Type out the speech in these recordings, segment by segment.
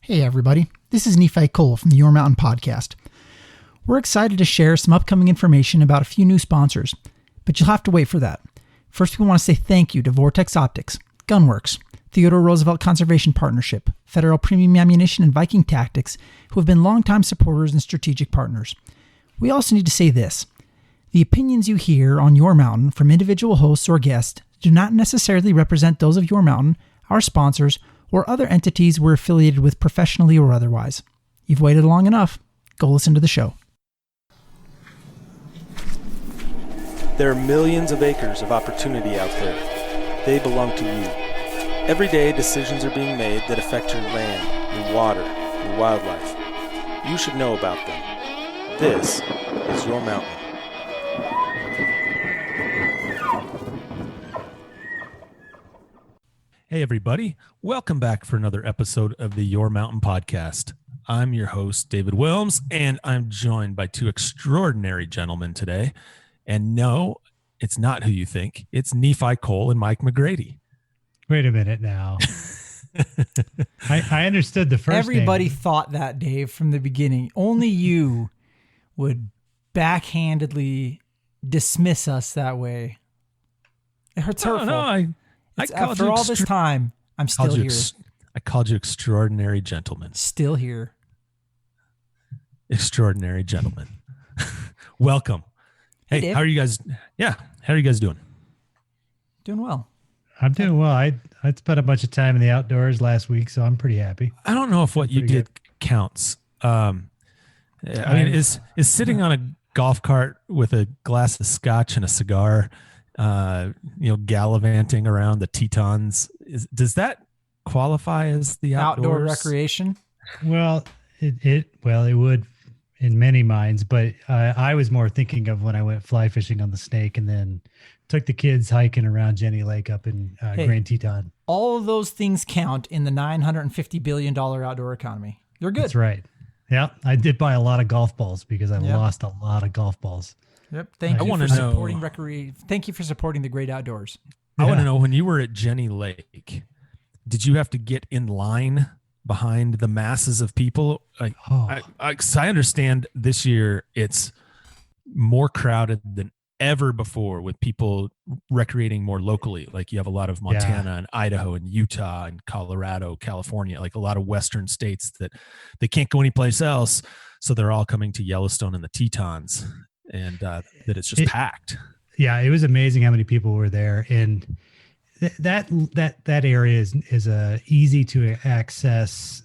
Hey everybody, this is Nephi Cole from the Your Mountain Podcast. We're excited to share some upcoming information about a few new sponsors, but you'll have to wait for that. First, we want to say thank you to Vortex Optics, Gunworks, Theodore Roosevelt Conservation Partnership, Federal Premium Ammunition, and Viking Tactics, who have been longtime supporters and strategic partners. We also need to say this. The opinions you hear on Your Mountain from individual hosts or guests do not necessarily represent those of Your Mountain, our sponsors, or other entities we're affiliated with professionally or otherwise. You've waited long enough. Go listen to the show. There are millions of acres of opportunity out there. They belong to you. Every day, decisions are being made that affect your land, your water, your wildlife. You should know about them. This is Your Mountain. Hey everybody, welcome back for another episode of the Your Mountain Podcast. I'm your host, David Wilms, and I'm joined by two extraordinary gentlemen today. And no, it's not who you think. It's Nephi Cole and Mike McGrady. Wait a minute now. I understood the first Everybody name. thought that, Dave, from the beginning. Only you would backhandedly dismiss us that way. It's hurtful. No, After all this time, I'm still here. I called you extraordinary gentlemen. Still here. Extraordinary gentlemen. Welcome. Hey, Dave. how are you guys? Yeah, how are you guys doing? Doing well. I'm doing well. I spent a bunch of time in the outdoors last week, so I'm pretty happy. I don't know if what you did counts. I mean, is sitting on a golf cart with a glass of scotch and a cigar, gallivanting around the Tetons, does that qualify as the Outdoor outdoors? recreation? Well, it would in many minds, but I was more thinking of when I went fly fishing on the Snake and then took the kids hiking around Jenny Lake up in Grand Teton. All of those things count in the $950 billion outdoor economy. They're good. That's right. Yeah, I did buy a lot of golf balls because I lost a lot of golf balls. Yep. Thank you for know- supporting Thank you for supporting the great outdoors. I want to know, when you were at Jenny Lake, did you have to get in line behind the masses of people? I understand this year it's more crowded than ever before with people recreating more locally. Like you have a lot of Montana and Idaho and Utah and Colorado, California, like a lot of Western states that they can't go anyplace else. So they're all coming to Yellowstone and the Tetons, and that it's just packed. Yeah, it was amazing how many people were there, and that area is easy to access.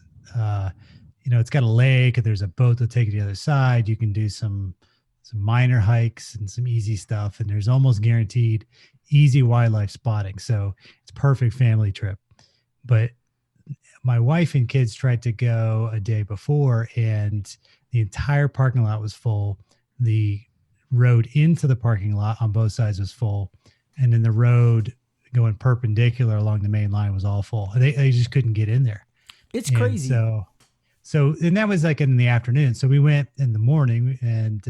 It's got a lake, and there's a boat that'll take you to the other side. You can do some minor hikes and some easy stuff, and there's almost guaranteed easy wildlife spotting. So it's a perfect family trip. But my wife and kids tried to go a day before, and the entire parking lot was full. The road into the parking lot on both sides was full, and then the road going perpendicular along the main line was all full. They just couldn't get in there. It's crazy. So and that was like in the afternoon. So we went in the morning and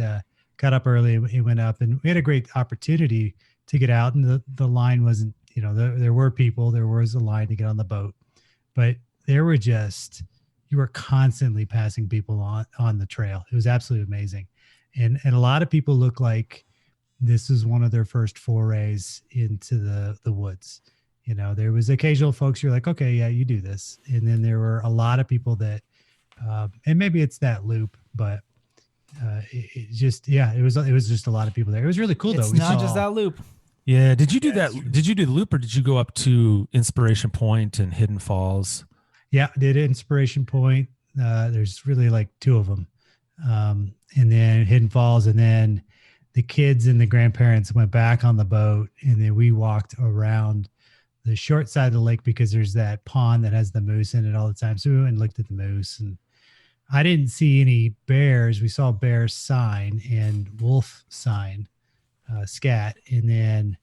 got up early and went up, and we had a great opportunity to get out, and the line wasn't, there were people, there was a line to get on the boat, but there were you were constantly passing people on the trail. It was absolutely amazing. And a lot of people look like this was one of their first forays into the woods. There was occasional folks you're like, okay, yeah, you do this. And then there were a lot of people that, and maybe it's that loop, but it was just a lot of people there. It was really cool though. It's not just that loop. Yeah. Did you do that? Did you do the loop, or did you go up to Inspiration Point and Hidden Falls? Yeah, did Inspiration Point. There's really like two of them. And then Hidden Falls, and then the kids and the grandparents went back on the boat, and then we walked around the short side of the lake because there's that pond that has the moose in it all the time. So we went and looked at the moose, and I didn't see any bears. We saw bear sign and wolf sign, scat. And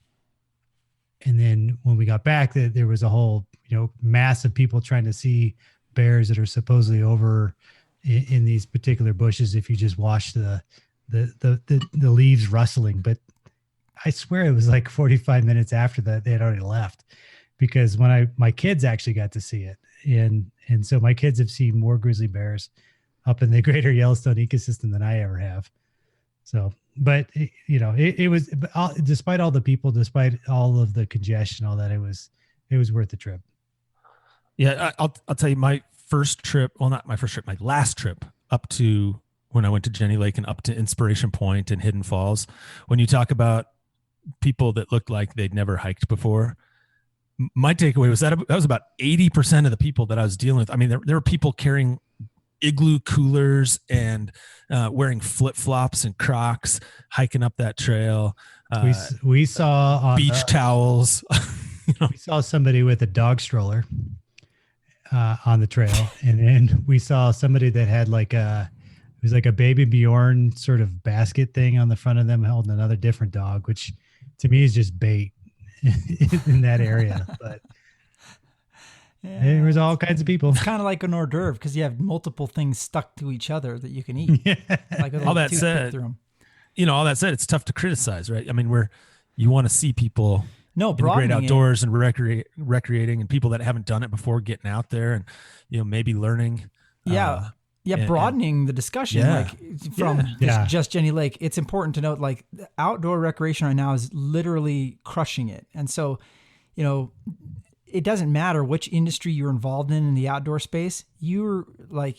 then when we got back, there was a whole, mass of people trying to see bears that are supposedly over in these particular bushes if you just watch the leaves rustling. But I swear it was like 45 minutes after that they had already left, because when my kids actually got to see it, and so my kids have seen more grizzly bears up in the greater Yellowstone ecosystem than I ever have. So, but it was, despite all the people, despite all of the congestion, all that, it was worth the trip. Yeah. I'll tell you my first trip. Well, not my first trip, my last trip up to when I went to Jenny Lake and up to Inspiration Point and Hidden Falls. When you talk about people that looked like they'd never hiked before, my takeaway was that was about 80% of the people that I was dealing with. I mean, there were people carrying igloo coolers and wearing flip-flops and Crocs, hiking up that trail. We saw on beach towels. We saw somebody with a dog stroller on the trail, and then we saw somebody that had it was like a baby Bjorn sort of basket thing on the front of them, holding another different dog, which to me is just bait in that area. But yeah, there was all kinds of people. It's kind of like an hors d'oeuvre because you have multiple things stuck to each other that you can eat. Yeah. Like all that said, all that said, it's tough to criticize, right? I mean, you want to see people in the great outdoors and recreating, and people that haven't done it before getting out there and maybe learning. Broadening the discussion, from just Jenny Lake. It's important to note, like, the outdoor recreation right now is literally crushing it. And so, it doesn't matter which industry you're involved in the outdoor space. You're like,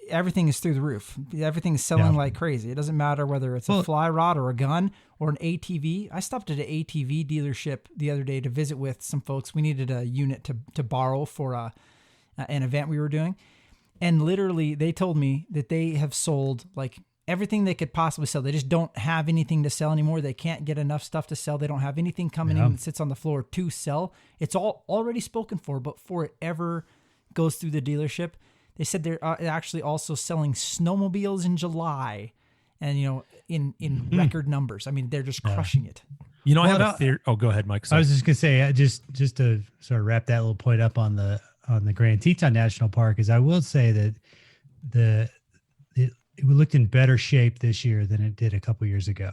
everything is through the roof. Everything is selling like crazy. It doesn't matter whether it's a fly rod or a gun or an ATV. I stopped at an ATV dealership the other day to visit with some folks. We needed a unit to borrow for an event we were doing. And literally, they told me that they have sold like everything they could possibly sell. They just don't have anything to sell anymore. They can't get enough stuff to sell. They don't have anything coming in that sits on the floor to sell. It's all already spoken for, but before it ever goes through the dealership, they said they're actually also selling snowmobiles in July, and in record numbers. I mean, they're just crushing it. I have a theory. Oh, go ahead, Mike. Sorry. I was just gonna say, just to sort of wrap that little point up on the Grand Teton National Park, is I will say that it looked in better shape this year than it did a couple years ago.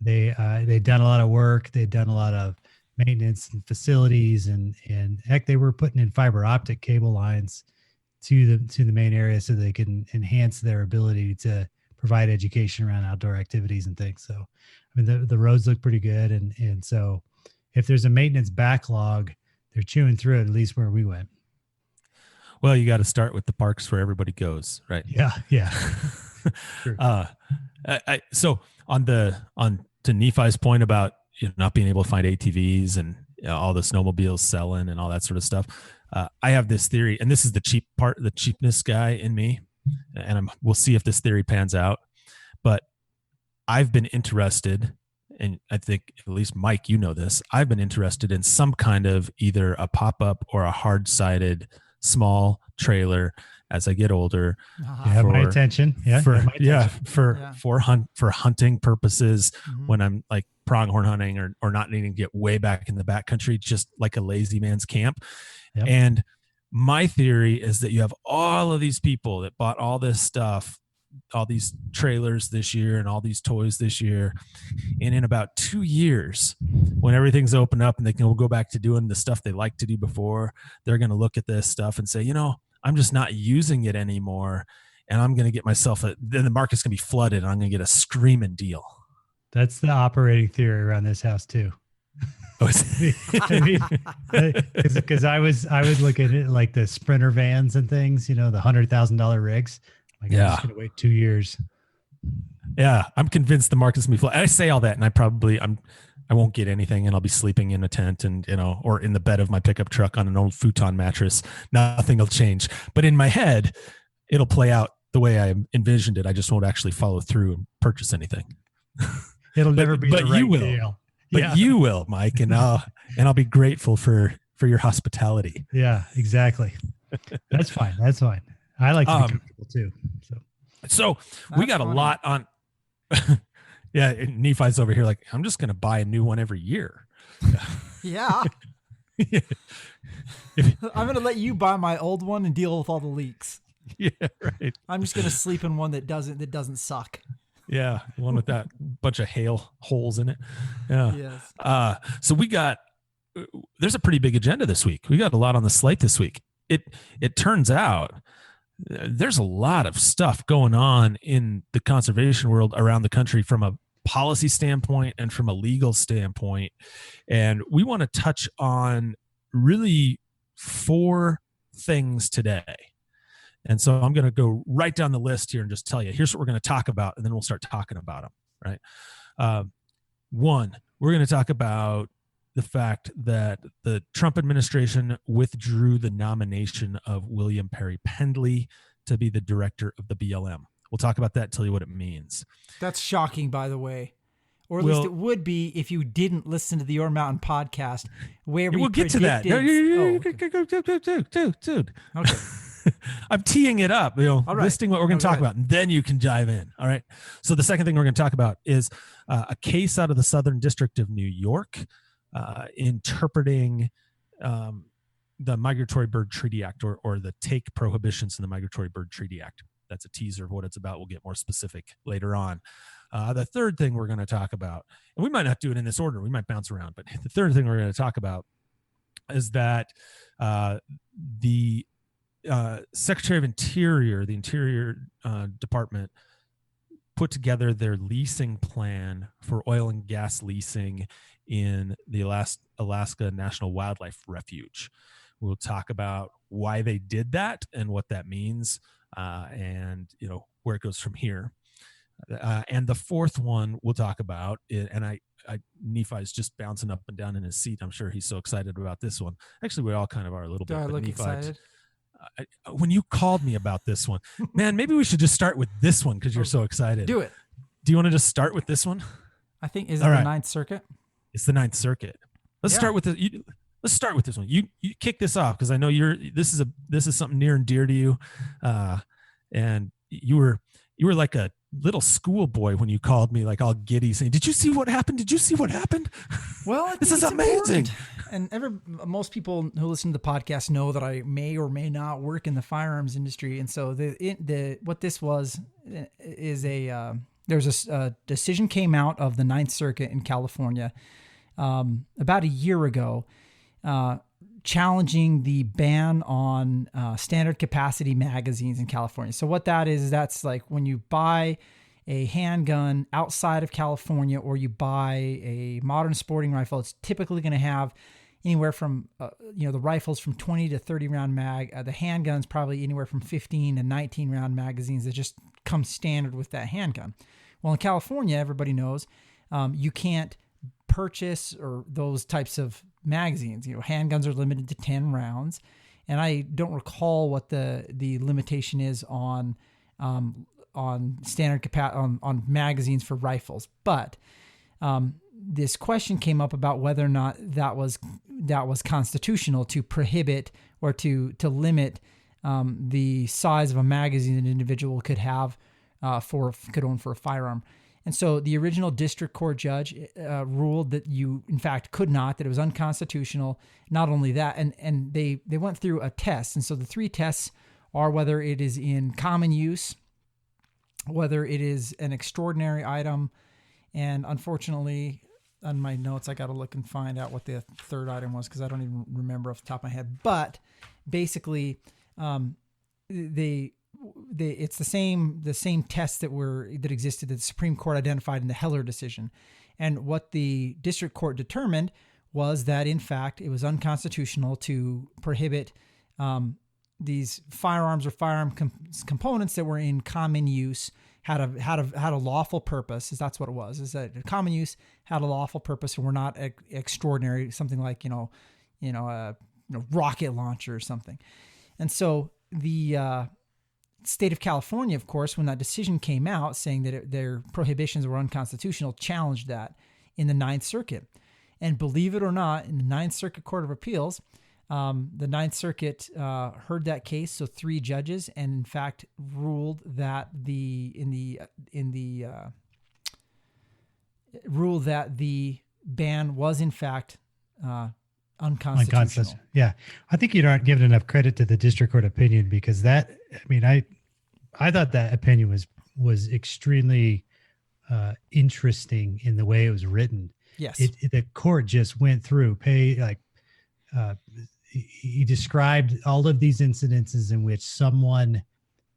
They'd done a lot of work. They'd done a lot of maintenance and facilities, and heck, they were putting in fiber optic cable lines to the main area so they can enhance their ability to provide education around outdoor activities and things. So, I mean, the roads look pretty good, and so if there's a maintenance backlog, they're chewing through it, at least where we went. Well, you got to start with the parks where everybody goes, right? Yeah. Sure. So to Nephi's point about not being able to find ATVs and all the snowmobiles selling and all that sort of stuff, I have this theory, and this is the cheapness guy in me, and we'll see if this theory pans out. But I've been interested, and I think at least Mike, this. I've been interested in some kind of either a pop-up or a hard-sided small trailer as I get older. You have my attention. For hunting purposes, when I'm like pronghorn hunting or not needing to get way back in the backcountry, just like a lazy man's camp. Yep. And my theory is that you have all of these people that bought all this stuff, all these trailers this year and all these toys this year. And in about 2 years, when everything's opened up and they can go back to doing the stuff they liked to do before, they're going to look at this stuff and say, I'm just not using it anymore. And I'm going to get myself then the market's going to be flooded and I'm going to get a screaming deal. That's the operating theory around this house too. Because I was looking at like the Sprinter vans and things, the $100,000 rigs. I'm just going to wait 2 years. Yeah, I'm convinced the market's going to be flooded. I say all that, and I won't get anything, and I'll be sleeping in a tent and or in the bed of my pickup truck on an old futon mattress. Nothing will change, but in my head, it'll play out the way I envisioned it. I just won't actually follow through and purchase anything. It'll never be the right you will. deal. But you will, Mike, and I'll be grateful for your hospitality. Yeah, exactly. That's fine. I like to be comfortable too. So we got funny. A lot on. Yeah, Nephi's over here like, I'm just going to buy a new one every year. Yeah. I'm going to let you buy my old one and deal with all the leaks. Yeah, right. I'm just going to sleep in one that doesn't suck. Yeah, one with that bunch of hail holes in it. Yeah. Yes. So there's a pretty big agenda this week. We got a lot on the slate this week. it turns out there's a lot of stuff going on in the conservation world around the country from a policy standpoint and from a legal standpoint. And we want to touch on really 4 things today. And so I'm going to go right down the list here and just tell you, here's what we're going to talk about, and then we'll start talking about them, right? 1, we're going to talk about the fact that the Trump administration withdrew the nomination of William Perry Pendley to be the director of the BLM. We'll talk about that, tell you what it means. That's shocking, by the way. Or at least it would be if you didn't listen to the Your Mountain podcast, where we get to that. Dude. Okay. I'm teeing it up, listing what we're going to talk about, and then you can dive in. All right. So the second thing we're going to talk about is a case out of the Southern District of New York interpreting the Migratory Bird Treaty Act or the take prohibitions in the Migratory Bird Treaty Act. That's a teaser of what it's about. We'll get more specific later on. The third thing we're going to talk about, and we might not do it in this order, we might bounce around, but the third thing we're going to talk about is that the Secretary of Interior, the Interior Department, put together their leasing plan for oil and gas leasing in the Alaska National Wildlife Refuge. We'll talk about why they did that and what that means, and where it goes from here. And the fourth one we'll talk about, and Nephi's just bouncing up and down in his seat. I'm sure he's so excited about this one. Actually, we all kind of are a little bit. Do I look Nephi, excited? When you called me about this one, man, maybe we should just start with this one because you're so excited. Do it. Do you want to just start with this one? I think is it the Ninth Circuit? It's the Ninth Circuit. Let's start with let's start with this one. You kick this off because I know this is something near and dear to you, and you were like a little schoolboy when you called me, like all giddy, saying, "Did you see what happened? Did you see what happened?" Well, this is amazing. Important. And most people who listen to the podcast know that I may or may not work in the firearms industry, and so what this was is there's a decision came out of the Ninth Circuit in California about a year ago, challenging the ban on standard capacity magazines in California. So what that is that's like when you buy a handgun outside of California or you buy a modern sporting rifle, it's typically going to have anywhere from, the rifles from 20 to 30 round mag. The handguns probably anywhere from 15 to 19 round magazines that just come standard with that handgun. Well, in California, everybody knows you can't purchase or those types of magazines. Handguns are limited to 10 rounds, and I don't recall what the limitation is on standard on magazines for rifles. But this question came up about whether or not that was constitutional to prohibit or to limit the size of a magazine an individual could have could own for a firearm. And so the original district court judge ruled that you, in fact, could not, that it was unconstitutional. Not only that, and they went through a test. And so the 3 tests are whether it is in common use, whether it is an extraordinary item, and unfortunately, on my notes, I got to look and find out what the third item was because I don't even remember off the top of my head. But basically, it's the same tests that existed that the Supreme Court identified in the Heller decision. And what the district court determined was that, in fact, it was unconstitutional to prohibit these firearms or firearm components that were in common use, had a lawful purpose. That's what it was. Is that common use had a lawful purpose and were not extraordinary, something like a rocket launcher or something. And so the state of California, of course, when that decision came out saying that their prohibitions were unconstitutional, challenged that in the Ninth Circuit. And believe it or not, in the Ninth Circuit Court of Appeals, the Ninth Circuit heard that case. So 3 judges, and in fact ruled that the ban was in fact unconstitutional. Yeah, I think you aren't giving enough credit to the district court opinion because I thought that opinion was extremely interesting in the way it was written. Yes, the court just went through he described all of these incidences in which someone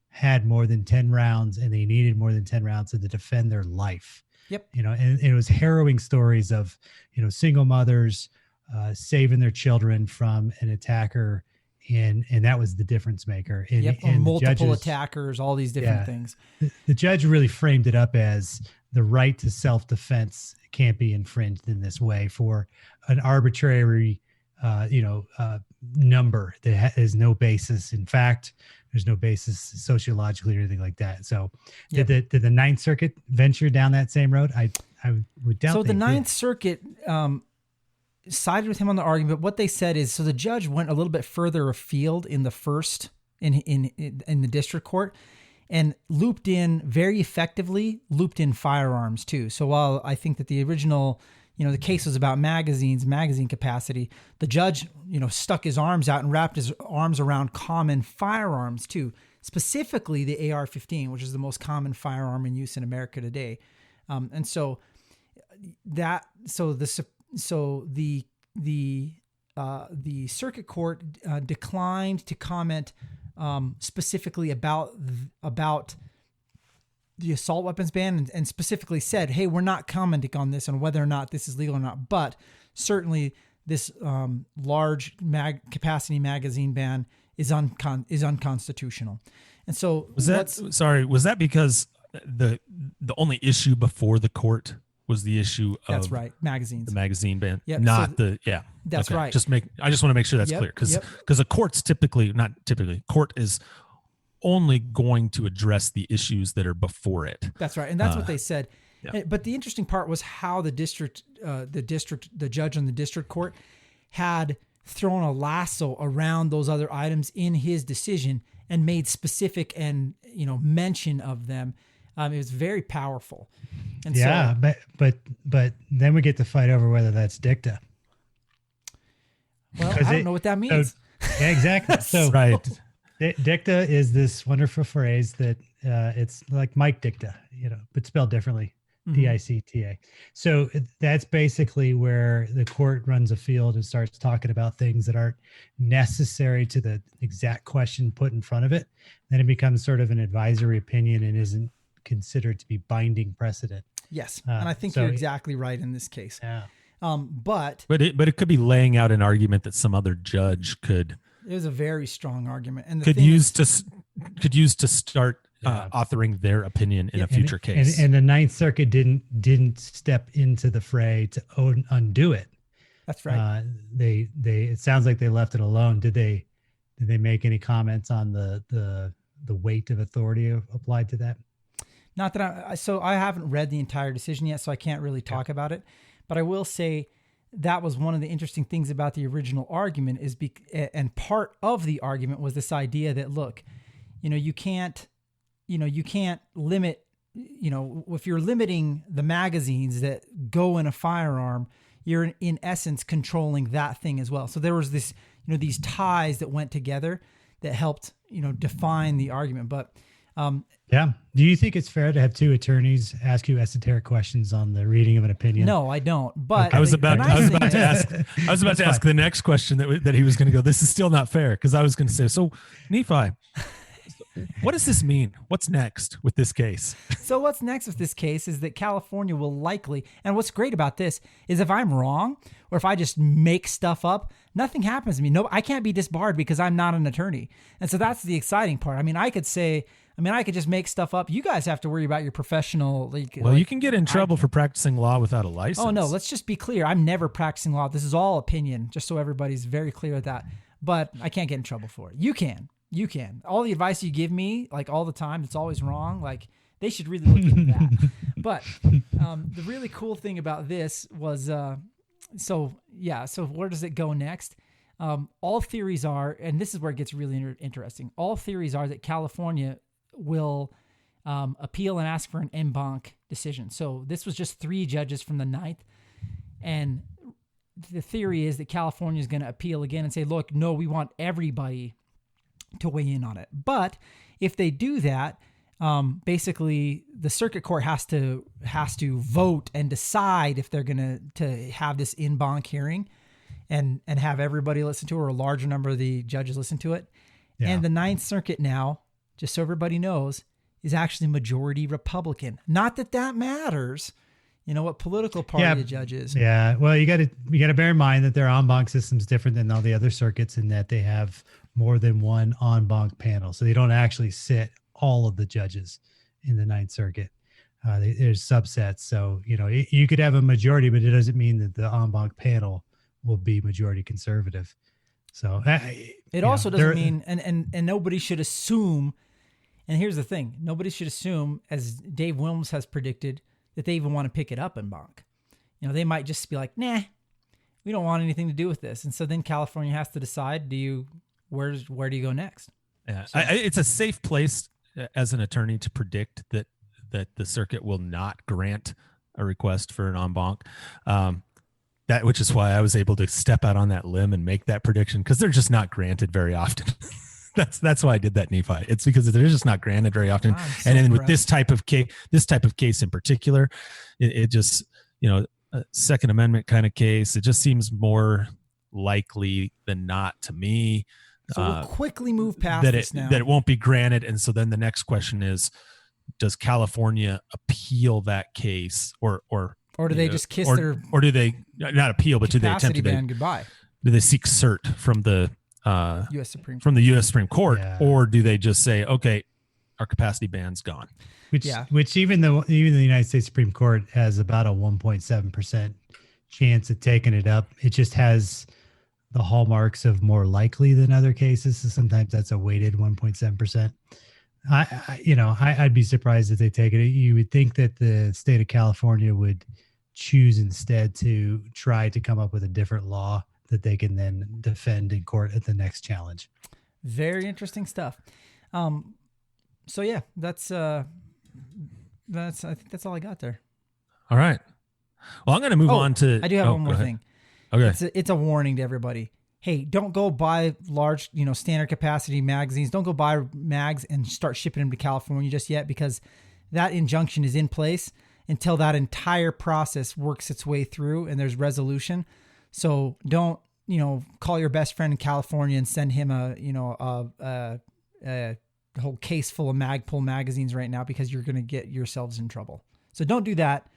had more than 10 rounds and they needed more than 10 rounds to defend their life. Yep. And it was harrowing stories of, single mothers saving their children from an attacker. And that was the difference maker. And multiple attackers, all these different things. The judge really framed it up as the right to self-defense can't be infringed in this way for an arbitrary, number that has no basis in fact. There's no basis sociologically or anything like that. So did the Ninth Circuit venture down that same road? I would doubt. So the Ninth Circuit sided with him on the argument. What they said is, so the judge went a little bit further afield in the first in the district court, and looped in firearms too. So while I think that the original, the case was about magazine capacity, the judge, stuck his arms out and wrapped his arms around common firearms too, specifically the AR-15, which is the most common firearm in use in America today. The circuit court declined to comment specifically about the assault weapons ban, and specifically said, hey, we're not commenting on this, on whether or not this is legal or not, but certainly this large capacity magazine ban is unconstitutional. And so was that because the only issue before the court was the issue of that's right, magazines, the magazine ban, yep. That's okay. Right. I just want to make sure that's clear, because a court's court is only going to address the issues that are before it. That's right. And that's what they said. Yeah. But the interesting part was how the judge on the district court had thrown a lasso around those other items in his decision and made specific and, mention of them. It was very powerful. And but then we get to fight over whether that's dicta. Well, I don't know what that means. Yeah, exactly. So right. Dicta is this wonderful phrase that it's like Mike dicta, but spelled differently, D-I-C-T-A. So that's basically where the court runs afield and starts talking about things that aren't necessary to the exact question put in front of it. Then it becomes sort of an advisory opinion and isn't considered to be binding precedent. Yes, and I think you're exactly right in this case. Yeah. But it could be laying out an argument that some other judge could. It was a very strong argument, and could use to start authoring their opinion in a future case. And the Ninth Circuit didn't step into the fray to undo it. That's right. They it sounds like they left it alone. Did they make any comments on the weight of authority applied to that? Not that I haven't read the entire decision yet, so I can't really talk about it. But I will say that was one of the interesting things about the original argument and part of the argument was this idea that, look, you can't limit, if you're limiting the magazines that go in a firearm, you're in essence controlling that thing as well. So there was this, these ties that went together that helped, define the argument. But do you think it's fair to have two attorneys ask you esoteric questions on the reading of an opinion? No, I don't. But I was about to ask the next question that he was going to go, this is still not fair, because I was going to say, so Nephi, what does this mean? What's next with this case? So what's next with this case is that California will likely, and what's great about this is if I'm wrong or if I just make stuff up, nothing happens to me. No, I can't be disbarred because I'm not an attorney. And so that's the exciting part. I could just make stuff up. You guys have to worry about your professional. You can get in trouble for practicing law without a license. Oh, no, let's just be clear. I'm never practicing law. This is all opinion, just so everybody's very clear with that. But I can't get in trouble for it. You can. All the advice you give me, all the time, it's always wrong. They should really look into that. But the really cool thing about this was, so where does it go next? All theories are, and this is where it gets really interesting. All theories are that California will appeal and ask for an en banc decision. So this was just 3 judges from the 9th. And the theory is that California is going to appeal again and say, look, no, we want everybody to weigh in on it. But if they do that, basically the circuit court has to vote and decide if they're going to have this en banc hearing. and have everybody listen to it, or a larger number of the judges listen to it. Yeah. And the Ninth Circuit now, just so everybody knows, is actually majority Republican. Not that that matters. You know what political party the judge is. Yeah. Well, you got to bear in mind that their en banc system is different than all the other circuits in that they have more than one en banc panel. So they don't actually sit all of the judges in the Ninth Circuit. There's subsets. So, you could have a majority, but it doesn't mean that the en banc panel will be majority conservative. So it also doesn't mean, and nobody should assume, and here's the thing, nobody should assume, as Dave Wilms has predicted, that they even want to pick it up en banc. They might just be like, nah, we don't want anything to do with this. And so then California has to decide, where do you go next? Yeah. So, it's a safe place as an attorney to predict that the circuit will not grant a request for an en banc. Which is why I was able to step out on that limb and make that prediction, because they're just not granted very often. That's why I did that, Nephi. It's because they're just not granted very often. And then with this type of case in particular, it just, a Second Amendment kind of case, it just seems more likely than not to me. So we'll quickly move past this now. That it won't be granted. And so then the next question is, does California appeal that case, or do they just kiss or do they not appeal, but do they attempt to ban goodbye? Do they seek cert from the U.S. Supreme Court. From the U.S. Supreme Court, or do they just say, okay, our capacity ban's gone? Which even the United States Supreme Court has about a 1.7% chance of taking it up. It just has the hallmarks of more likely than other cases. So sometimes that's a weighted 1.7%. I'd be surprised if they take it. You would think that the state of California would choose instead to try to come up with a different law that they can then defend in court at the next challenge. Very interesting stuff. So yeah, that's I think that's all I got there. All right. Well, I'm going to move on to. I do have one more thing. Okay. It's a warning to everybody. Hey, don't go buy large, standard capacity magazines. Don't go buy mags and start shipping them to California just yet, because that injunction is in place until that entire process works its way through and there's resolution. So don't, call your best friend in California and send him a whole case full of Magpul magazines right now, because you're going to get yourselves in trouble. So don't do that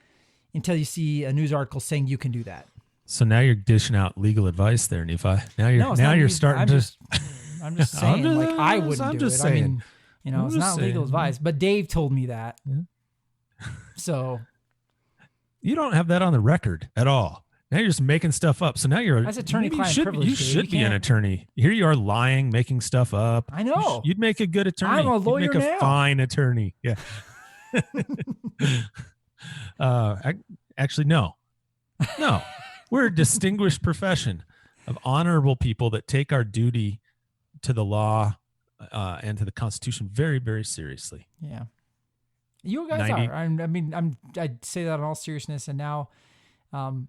until you see a news article saying you can do that. So now you're dishing out legal advice there, Nephi. You're starting I'm to. I'm just saying, I wouldn't do it. Saying. I mean, it's not legal advice, but Dave told me that. Yeah. So you don't have that on the record at all. Now you're just making stuff up. So now you're as attorney-client privilege. You should be an attorney. Here you are lying, making stuff up. I know. You'd make a good attorney. I'm a lawyer You'd make a fine attorney. Yeah. Actually, no. We're a distinguished profession of honorable people that take our duty to the law and to the Constitution very, very seriously. Yeah. You guys are. I'd say that in all seriousness, and now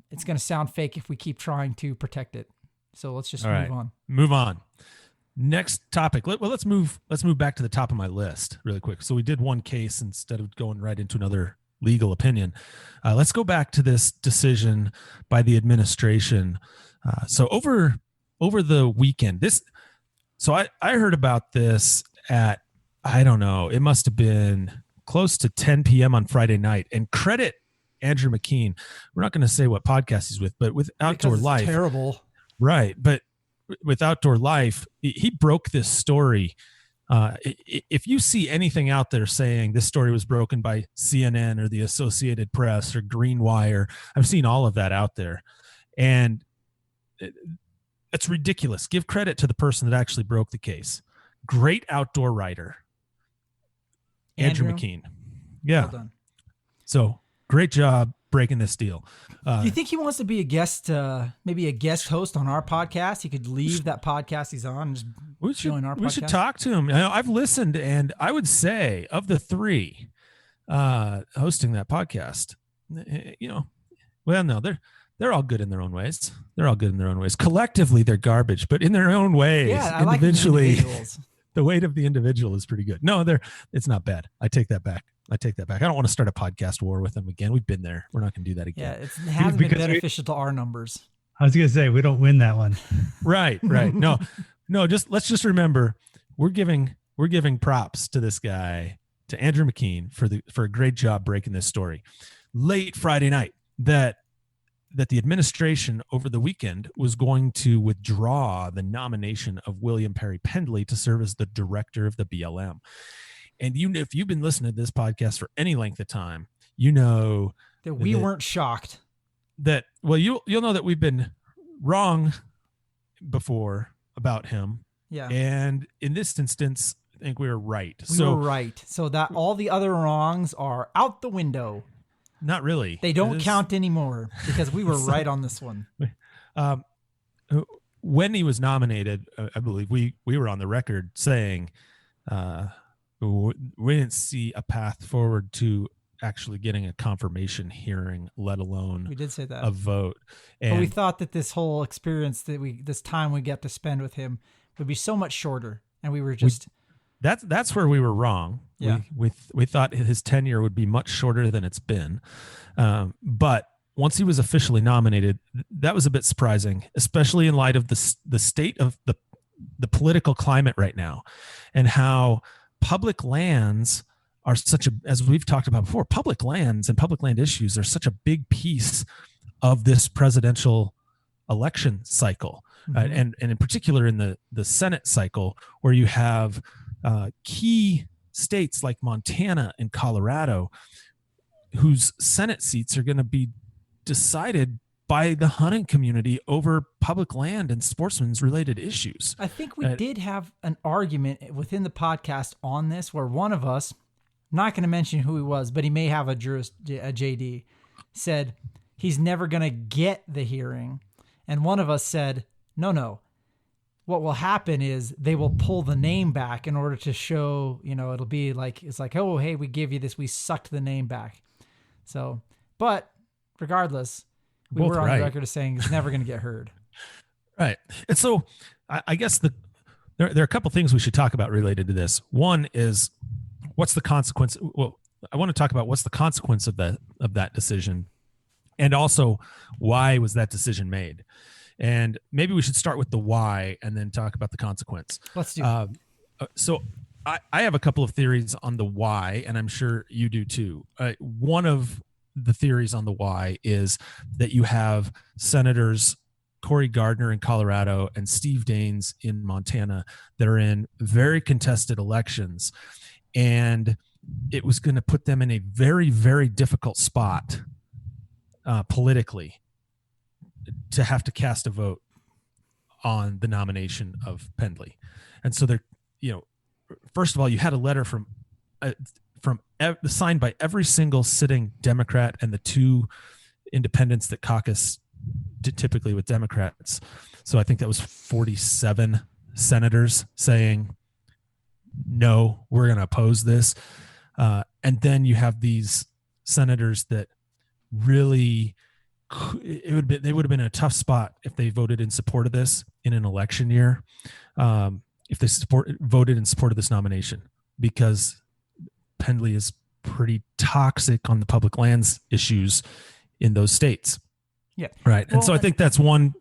it's going to sound fake if we keep trying to protect it. So let's just move on. Next topic. Let's move back to the top of my list really quick. So we did one case instead of going right into another legal opinion. Let's go back to this decision by the administration. So over the weekend, I heard about this at, I don't know, it must have been close to 10 p.m. on Friday night, and credit Andrew McKean. We're not going to say what podcast he's with, but with Outdoor Life. Terrible. Right. But with Outdoor Life, he broke this story. If you see anything out there saying this story was broken by CNN or the Associated Press or Green Wire, I've seen all of that out there. And it's ridiculous. Give credit to the person that actually broke the case. Great outdoor writer. Andrew McKean. Yeah. Well done. So great job breaking this deal. Do you think he wants to be a guest, maybe a guest host on our podcast? He could leave that podcast he's on and just join our podcast. We should talk to him. I've listened, and I would say of the three hosting that podcast, they're all good in their own ways. Collectively, they're garbage, but in their own ways, individually, the weight of the individual is pretty good. No, it's not bad. I take that back. I don't want to start a podcast war with them again. We've been there. We're not going to do that again. Yeah, it hasn't been beneficial to our numbers. I was going to say, we don't win that one. Right. No, let's just remember we're giving props to this guy, to Andrew McKean for a great job breaking this story late Friday night that the administration over the weekend was going to withdraw the nomination of William Perry Pendley to serve as the director of the BLM. And if you've been listening to this podcast for any length of time, you know that we weren't shocked. You'll know that we've been wrong before about him. Yeah. And in this instance, I think we were right. We were right. So that all the other wrongs are out the window. Not really. They don't count anymore because we were right on this one. When he was nominated, I believe we were on the record saying we didn't see a path forward to actually getting a confirmation hearing, let alone we did say that a vote. But we thought that this whole experience this time we get to spend with him would be so much shorter, and we were just. That's where we were wrong. Yeah. We thought his tenure would be much shorter than it's been. But once he was officially nominated, that was a bit surprising, especially in light of the state of the political climate right now and how public lands are as we've talked about before, public lands and public land issues are such a big piece of this presidential election cycle. Mm-hmm. And in particular in the Senate cycle, where you have key states like Montana and Colorado, whose Senate seats are going to be decided by the hunting community over public land and sportsmen's related issues. I think we did have an argument within the podcast on this where one of us, I'm not going to mention who he was, but he may have a JD, said he's never going to get the hearing. And one of us said, no. What will happen is they will pull the name back in order to show, it'll be like, it's like, oh, hey, we give you this. We sucked the name back. So, but regardless, we were on the record as saying it's never going to get heard. Right. And so I guess there are a couple things we should talk about related to this. One is what's the consequence? Well, I want to talk about what's the consequence of that decision, and also why was that decision made? And maybe we should start with the why and then talk about the consequence. Let's do it. So I have a couple of theories on the why, and I'm sure you do too. One of the theories on the why is that you have Senators Cory Gardner in Colorado and Steve Daines in Montana that are in very contested elections. And it was going to put them in a very, very difficult spot politically to have to cast a vote on the nomination of Pendley. And so first of all, you had a letter from signed by every single sitting Democrat and the two independents that caucus typically with Democrats. So I think that was 47 senators saying, no, we're going to oppose this. And then you have these senators that really, they would have been in a tough spot if they voted in support of this in an election year. If they voted in support of this nomination, because Pendley is pretty toxic on the public lands issues in those states. Yeah. Right. And so I think that's one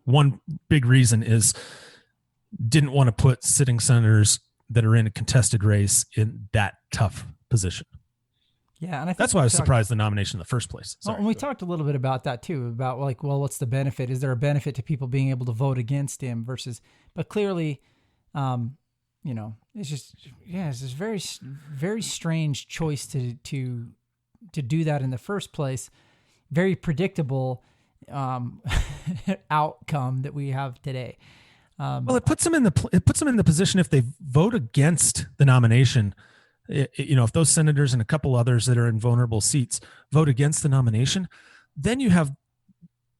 big reason is didn't want to put sitting senators that are in a contested race in that tough position. Yeah. And I think that's why I was surprised the nomination in the first place. Sorry, and we talked a little bit about that too, about like, well, what's the benefit? Is there a benefit to people being able to vote against him but clearly, it's just, it's this very, very strange choice to do that in the first place. Very predictable outcome that we have today. Well, it puts them in the position if they vote against the nomination. If those senators and a couple others that are in vulnerable seats vote against the nomination, then you have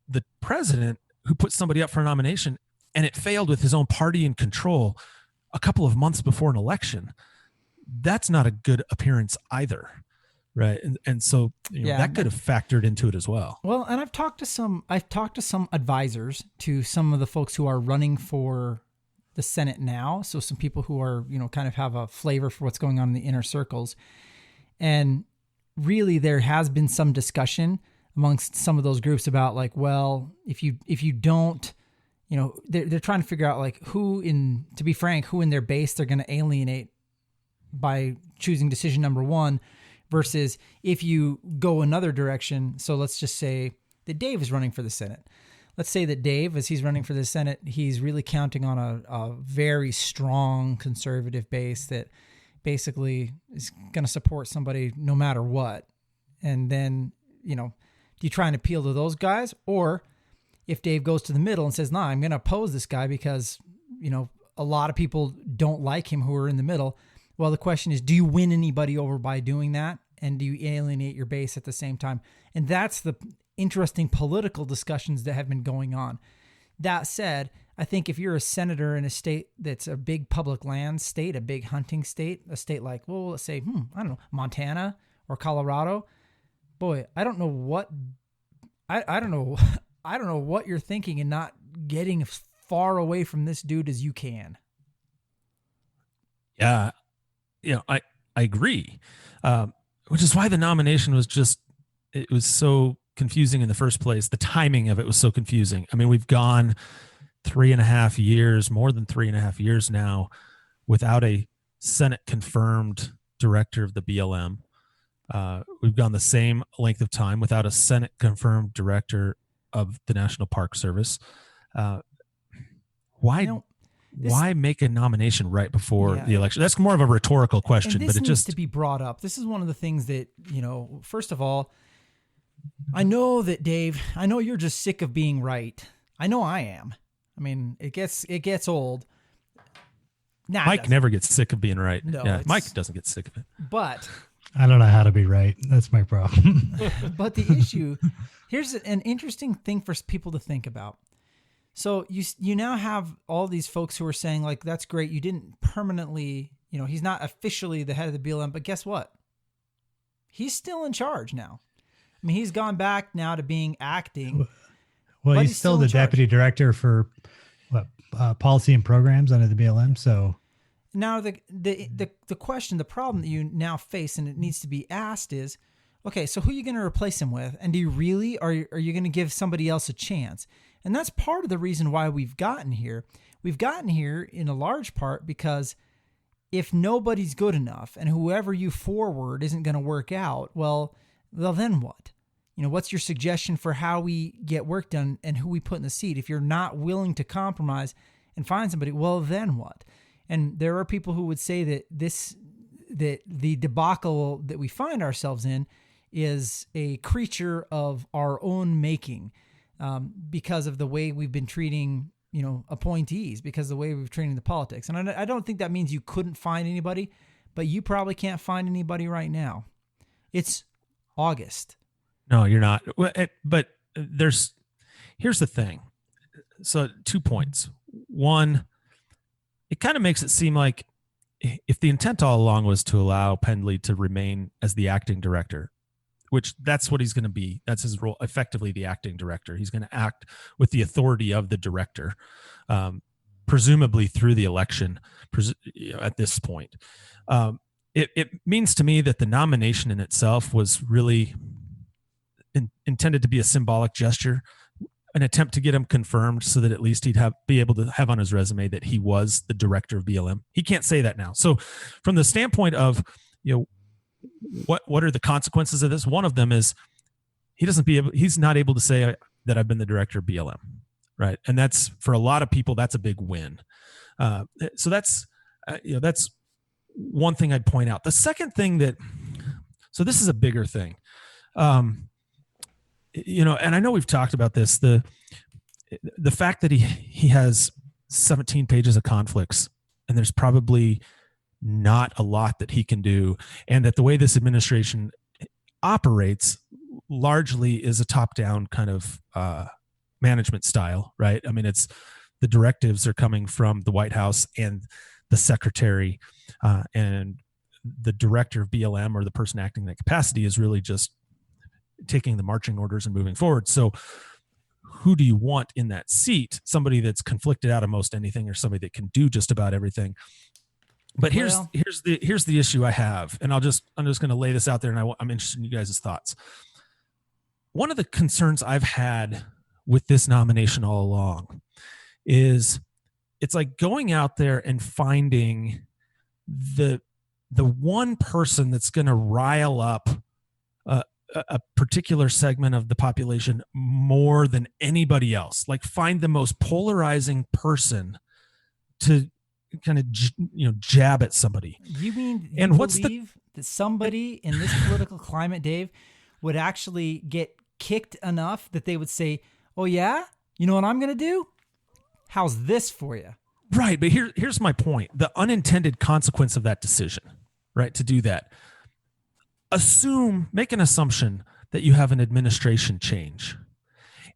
the president who put somebody up for a nomination and it failed with his own party in control a couple of months before an election. That's not a good appearance either. Right. And so that could have factored into it as well. Well, and I've talked to some advisors to some of the folks who are running for the Senate now. So some people who are, kind of have a flavor for what's going on in the inner circles. And really there has been some discussion amongst some of those groups about like, well, if you don't, they're trying to figure out like who in their base they're going to alienate by choosing decision number one versus if you go another direction. So let's just say that Dave is running for the Senate. Let's say that Dave, as he's running for the Senate, he's really counting on a very strong conservative base that basically is going to support somebody no matter what. And then, do you try and appeal to those guys? Or if Dave goes to the middle and says, nah, I'm going to oppose this guy because, a lot of people don't like him who are in the middle. Well, the question is, do you win anybody over by doing that? And do you alienate your base at the same time? And that's the interesting political discussions that have been going on. That said, I think if you're a senator in a state that's a big public land state, a big hunting state, a state like, well, let's say, I don't know, Montana or Colorado, boy, I don't know what you're thinking and not getting as far away from this dude as you can. Yeah. I agree. Which is why the nomination was it was so confusing in the first place. The timing of it was so confusing. I mean, we've gone 3.5 years, more than 3.5 years now, without a Senate confirmed director of the BLM. We've gone the same length of time without a Senate confirmed director of the National Park Service. Why make a nomination right before the election? That's more of a rhetorical question, but it needs to be brought up. This is one of the things that, first of all, I know that Dave, I know you're just sick of being right. I know I am. I mean, it gets old. Mike never gets sick of being right. No, yeah, Mike doesn't get sick of it. But I don't know how to be right. That's my problem. But the issue, here's an interesting thing for people to think about. So you now have all these folks who are saying like, that's great. You didn't permanently, he's not officially the head of the BLM, but guess what? He's still in charge now. I mean, he's gone back now to being acting. Well, he's still the deputy director for policy and programs under the BLM. So now the question, the problem that you now face, and it needs to be asked is, okay, so who are you going to replace him with? And do you really, are you going to give somebody else a chance? And that's part of the reason why we've gotten here. We've gotten here in a large part because if nobody's good enough and whoever you forward isn't going to work out, well, then what? What's your suggestion for how we get work done and who we put in the seat? If you're not willing to compromise and find somebody, well, then what? And there are people who would say that the debacle that we find ourselves in is a creature of our own making. Because of the way we've been treating, appointees, because of the way we've treated the politics. And I don't think that means you couldn't find anybody, but you probably can't find anybody right now. It's August. No, you're not. But here's the thing. So 2 points. One, it kind of makes it seem like if the intent all along was to allow Pendley to remain as the acting director, which that's what he's going to be. That's his role, effectively the acting director. He's going to act with the authority of the director, presumably through the election at this point. It means to me that the nomination in itself was really intended to be a symbolic gesture, an attempt to get him confirmed so that at least he'd be able to have on his resume that he was the director of BLM. He can't say that now. So from the standpoint of, what are the consequences of this? One of them is he's not able to say that I've been the director of BLM, right? And that's, for a lot of people, that's a big win. So that's one thing I'd point out. The second thing so this is a bigger thing, and I know we've talked about this, the fact that he has 17 pages of conflicts, and there's probably not a lot that he can do, and that the way this administration operates largely is a top-down kind of management style, right? I mean, it's the directives are coming from the White House and the secretary, and the director of BLM or the person acting in that capacity is really just taking the marching orders and moving forward. So who do you want in that seat? Somebody that's conflicted out of most anything, or somebody that can do just about everything? But here's the issue I have, and I'm just going to lay this out there, and I'm interested in you guys' thoughts. one of the concerns I've had with this nomination all along is it's like going out there and finding the one person that's going to rile up a particular segment of the population more than anybody else. Like find the most polarizing person to kind of jab at somebody. You mean and you what's believe that somebody in this political climate, Dave, would actually get kicked enough that they would say, "Oh yeah, you know what I'm going to do? How's this for you?" Right, but here's my point. The unintended consequence of that decision, right, to do that. Make an assumption that you have an administration change.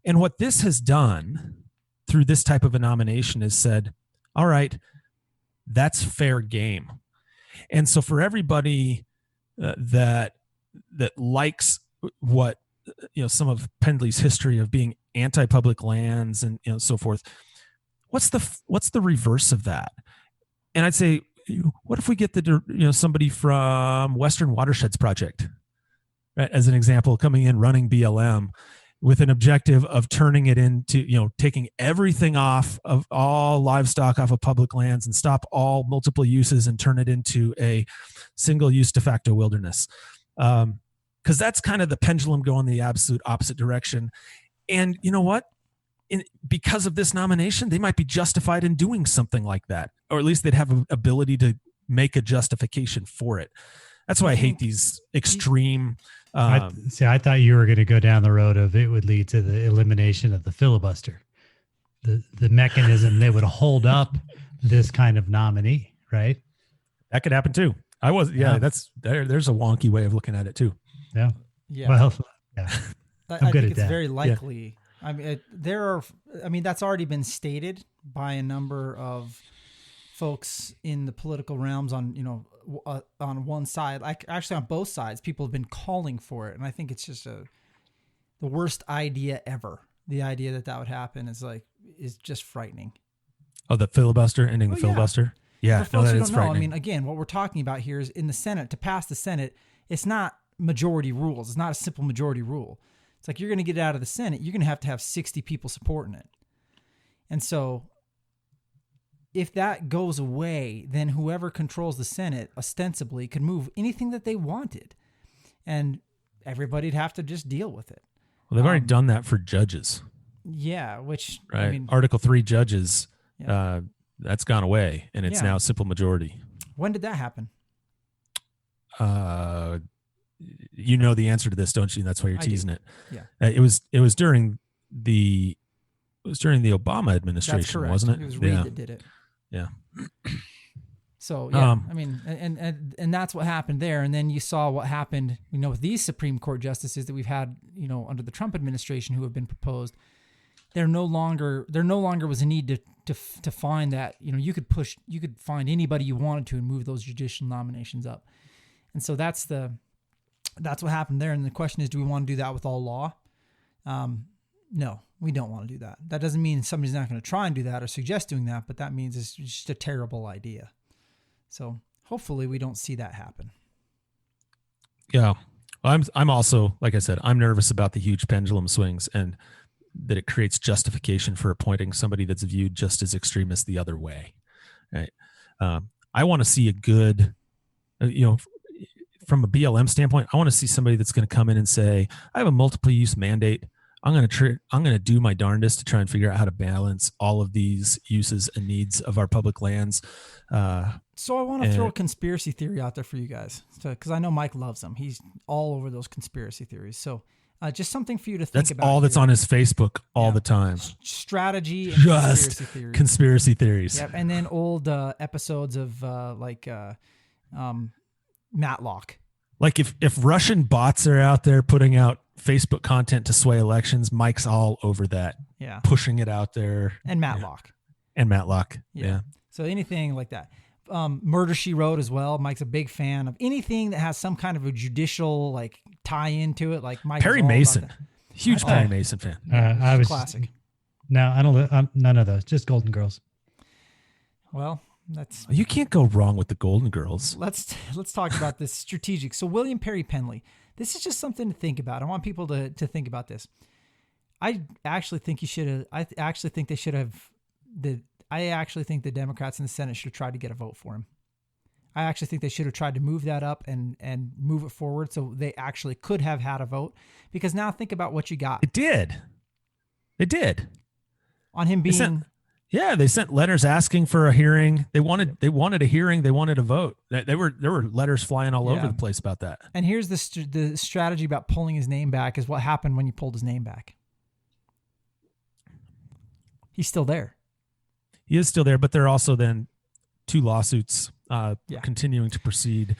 And what this has done through this type of a nomination is said, all right, that's fair game. And so for everybody that likes what, some of Pendley's history of being anti-public lands and so forth, what's the reverse of that? And I'd say, what if we get somebody from Western Watersheds Project, right, as an example, coming in running BLM with an objective of turning it into, taking everything off of all livestock off of public lands and stop all multiple uses and turn it into a single use de facto wilderness. Because that's kind of the pendulum going the absolute opposite direction. And you know what? Because of this nomination, they might be justified in doing something like that, or at least they'd have an ability to make a justification for it. That's why I hate these extreme. I thought you were going to go down the road of it would lead to the elimination of the filibuster, the mechanism that would hold up this kind of nominee, right? That could happen too. There's a wonky way of looking at it too. Yeah. Yeah. Well, yeah. I think it's very likely. Yeah. I mean, that's already been stated by a number of folks in the political realms on one side, like actually on both sides, people have been calling for it. And I think it's just the worst idea ever. The idea that would happen is just frightening. Oh, the filibuster, ending the filibuster. Yeah. For folks who don't know, I mean, again, what we're talking about here is in the Senate, to pass the Senate, it's not majority rules. It's not a simple majority rule. It's like you're going to get it out of the Senate, you're going to have 60 people supporting it. And so if that goes away, then whoever controls the Senate ostensibly could move anything that they wanted. And everybody'd have to just deal with it. Well, they've already done that for judges. Yeah, which... Right. I mean, Article 3 judges, that's gone away, and it's now simple majority. When did that happen? You know the answer to this, don't you? That's why you're teasing it. Yeah. It was during the Obama administration, That's correct. wasn't it? It was Reid that did it. Yeah. So I mean, and that's what happened there. And then you saw what happened, with these Supreme Court justices that we've had, under the Trump administration who have been proposed. There no longer was a need to find that, you could find anybody you wanted to and move those judicial nominations up. And so that's what happened there. And the question is, do we want to do that with all law? No, we don't want to do that. That doesn't mean somebody's not going to try and do that or suggest doing that, but that means it's just a terrible idea. So hopefully we don't see that happen. Yeah. I'm also, like I said, I'm nervous about the huge pendulum swings and that it creates justification for appointing somebody that's viewed just as extremist the other way. Right. I want to see a good, from a BLM standpoint, I want to see somebody that's going to come in and say, I have a multiple use mandate. I'm going to do my darndest to try and figure out how to balance all of these uses and needs of our public lands. So I want to throw a conspiracy theory out there for you guys, because I know Mike loves them. He's all over those conspiracy theories. So just something for you to think about. That's all that's on his Facebook all the time. Strategy and just conspiracy theories. Yep. And then old episodes of Matlock. Like if Russian bots are out there putting out Facebook content to sway elections, Mike's all over that. Yeah. Pushing it out there. And Matlock. Yeah. And Matlock. Yeah. So anything like that. Murder, She Wrote as well. Mike's a big fan of anything that has some kind of a judicial tie into it. Like Mike. Perry Mason. Huge Perry Mason fan. I was classic. No, I don't. None of those. Just Golden Girls. Well, you can't go wrong with the Golden Girls. Let's talk about this strategic. So William Perry Pendley, This is just something to think about. I want people to think about this. I actually think I actually think the Democrats in the Senate should have tried to get a vote for him. I actually think they should have tried to move that up and move it forward so they actually could have had a vote. Because now think about what you got. It did. On him being... They sent letters asking for a hearing. They wanted a hearing. They wanted a vote. There were letters flying all over the place about that. And here's the strategy about pulling his name back is what happened when you pulled his name back. He's still there. He is still there, but there are also then 2 lawsuits continuing to proceed,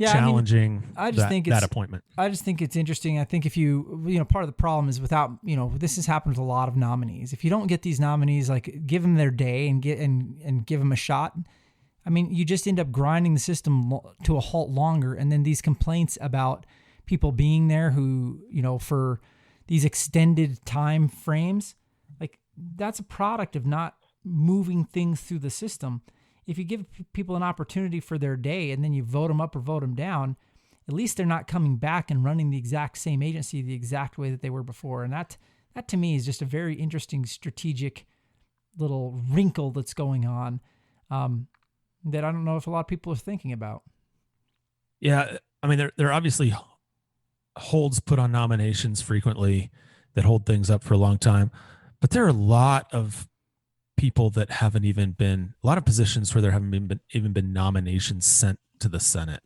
challenging that appointment. I just think it's interesting. I think if part of the problem is without, this has happened with a lot of nominees. If you don't get these nominees, like give them their day and give them a shot, I mean, you just end up grinding the system to a halt longer. And then these complaints about people being there who, for these extended time frames, like that's a product of not moving things through the system. If you give people an opportunity for their day and then you vote them up or vote them down, at least they're not coming back and running the exact same agency the exact way that they were before. And that to me is just a very interesting strategic little wrinkle that's going on that I don't know if a lot of people are thinking about. Yeah, I mean, there are obviously holds put on nominations frequently that hold things up for a long time, but there are a lot of people that haven't even been, a lot of positions where there haven't even been nominations sent to the Senate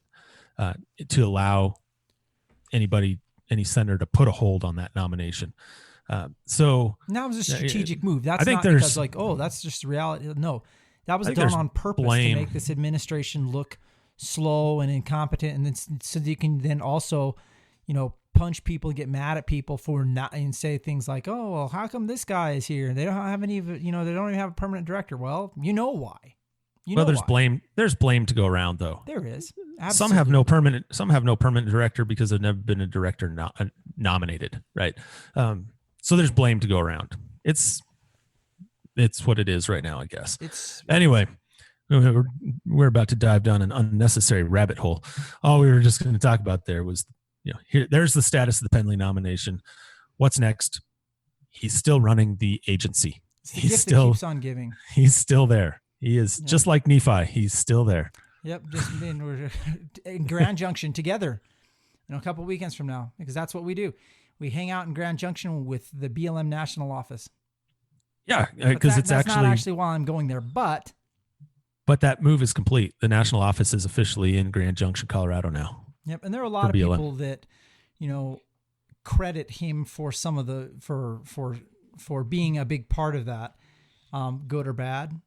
to allow any senator to put a hold on that nomination. So that was a strategic move. That's not because that's just the reality. No, that was done on purpose to make this administration look slow and incompetent, and then so you can then also, punch people, get mad at people for not, and say things like, "Oh, well, how come this guy is here? They don't have any, they don't even have a permanent director." Well, you know why. There's blame. There's blame to go around, though. There is. Absolutely. Some have no permanent director because there've never been a director nominated, right? So there's blame to go around. It's what it is right now, I guess. Anyway. We're about to dive down an unnecessary rabbit hole. All we were just going to talk about there was, there's the status of the Pendley nomination. What's next? He's still running the agency. He's still keeps on giving. He's still there. He is just like Nephi. He's still there. Yep. We're in Grand Junction together, a couple of weekends from now, because that's what we do. We hang out in Grand Junction with the BLM national office. Yeah. Because that's not actually while I'm going there, But that move is complete. The national office is officially in Grand Junction, Colorado now. Yep, and there are a lot of people that, credit him for some of the for being a big part of that, good or bad.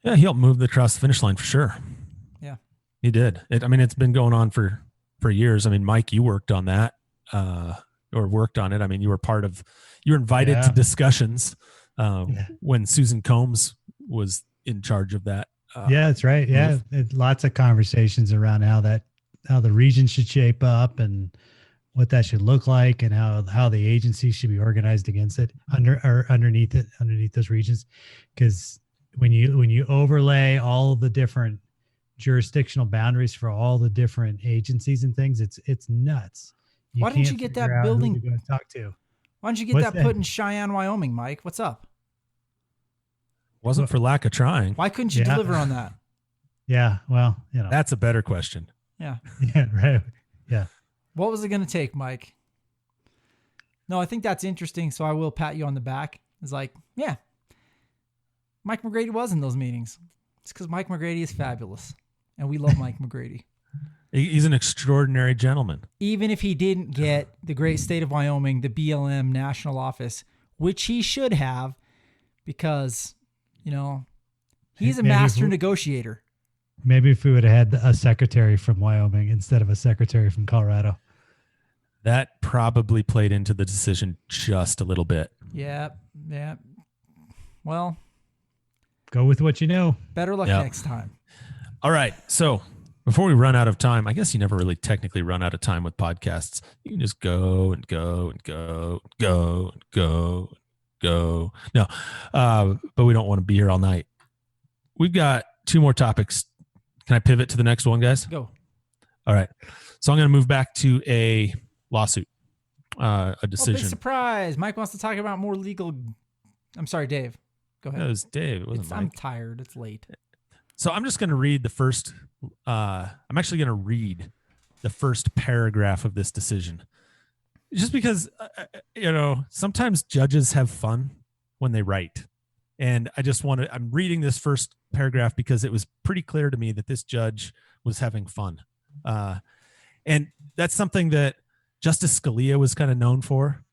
Yeah, he helped move it across the finish line for sure. Yeah, he did. It's been going on for years. I mean, Mike, you worked on that or worked on it. I mean, you were invited to discussions when Susan Combs was in charge of that. Yeah, that's right. Yeah, lots of conversations around how the region should shape up and what that should look like, and how the agency should be organized against it underneath those regions. Because when you overlay all the different jurisdictional boundaries for all the different agencies and things, it's nuts. Why didn't you get that building to talk to? Why don't you get that put in Cheyenne, Wyoming, Mike? What's up? Wasn't for lack of trying. Why couldn't you deliver on that? Yeah, well, that's a better question. Yeah. Yeah, right. Yeah. What was it going to take, Mike? No, I think that's interesting. So I will pat you on the back. It's like, yeah, Mike McGrady was in those meetings. It's because Mike McGrady is fabulous, and we love Mike McGrady. He's an extraordinary gentleman. Even if he didn't get the great state of Wyoming, the BLM national office, which he should have, because he's a master negotiator. Maybe if we would have had a secretary from Wyoming instead of a secretary from Colorado. That probably played into the decision just a little bit. Yeah. Well, go with what you know. Better luck next time. All right. So before we run out of time, I guess you never really technically run out of time with podcasts. You can just go and go and go and go and go. No, but we don't want to be here all night. We've got 2 more topics. Can I pivot to the next one, guys? Go. All right. So I'm going to move back to a lawsuit, a Oh, decision. big surprise. Mike wants to talk about more legal. I'm sorry, Dave. Go ahead. It was Dave. It wasn't Mike. I'm tired. It's late. So I'm just going to read the first. I'm actually going to read the first paragraph of this decision, just because sometimes judges have fun when they write, and I'm reading this first paragraph because it was pretty clear to me that this judge was having fun, and that's something that Justice Scalia was kind of known for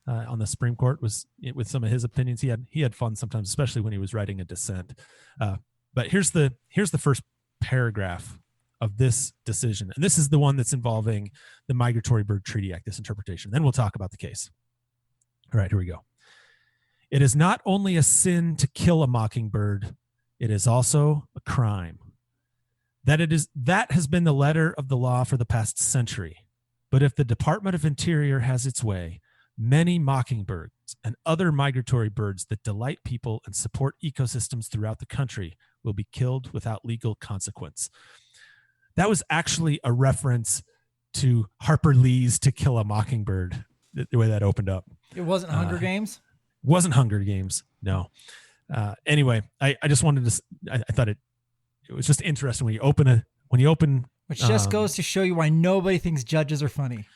on the Supreme Court. Was with some of his opinions, he had fun sometimes, especially when he was writing a dissent. But here's the first paragraph of this decision. And this is the one that's involving the Migratory Bird Treaty Act, this interpretation. Then we'll talk about the case. All right, here we go. It is not only a sin to kill a mockingbird, it is also a crime. That has been the letter of the law for the past century. But if the Department of Interior has its way, many mockingbirds and other migratory birds that delight people and support ecosystems throughout the country will be killed without legal consequence. That was actually a reference to Harper Lee's To Kill a Mockingbird, the way that opened up. It wasn't Hunger Games? Wasn't Hunger Games, no. Anyway, I just wanted to, I thought it was just interesting when you open which just goes to show you why nobody thinks judges are funny.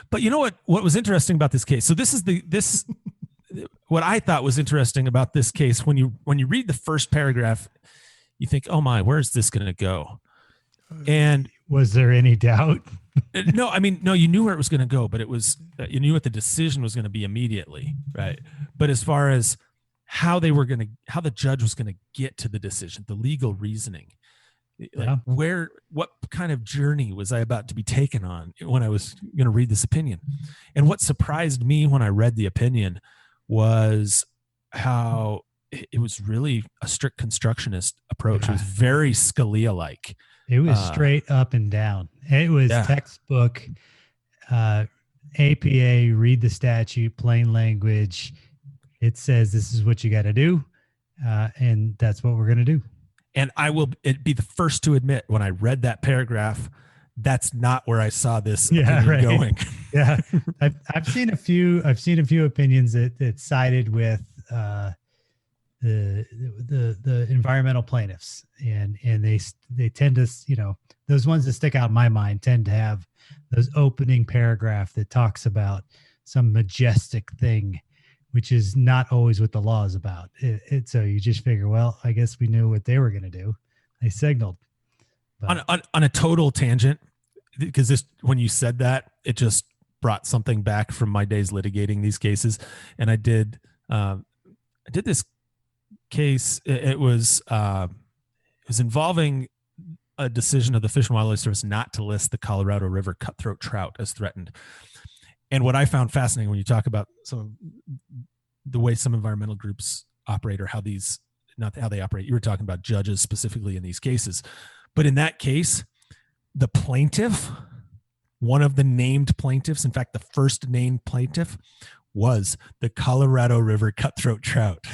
But you know what was interesting about this case? So this is what I thought was interesting about this case. When you read the first paragraph, you think, oh my, where's this going to go? And was there any doubt? No, I mean, no, you knew where it was going to go, but you knew what the decision was going to be immediately. Right. But as far as how the judge was going to get to the decision, the legal reasoning, like what kind of journey was I about to be taken on when I was going to read this opinion? And what surprised me when I read the opinion was how it was really a strict constructionist approach. It was very Scalia-like. It was straight up and down. It was textbook, APA, read the statute, plain language. It says this is what you got to do, and that's what we're going to do. And I will be the first to admit, when I read that paragraph, that's not where I saw this going. Yeah, I've seen a few opinions that sided with the environmental plaintiffs, and they tend to, those ones that stick out in my mind tend to have those opening paragraph that talks about some majestic thing, which is not always what the law is about. So you just figure, well, I guess we knew what they were going to do. They signaled. But on a total tangent, because when you said that, it just brought something back from my days litigating these cases. And I did this case. It was involving a decision of the Fish and Wildlife Service not to list the Colorado River cutthroat trout as threatened. And what I found fascinating when you talk about the way some environmental groups operate, or not how they operate, you were talking about judges specifically in these cases. But in that case, the plaintiff, one of the named plaintiffs, in fact, the first named plaintiff, was the Colorado River cutthroat trout.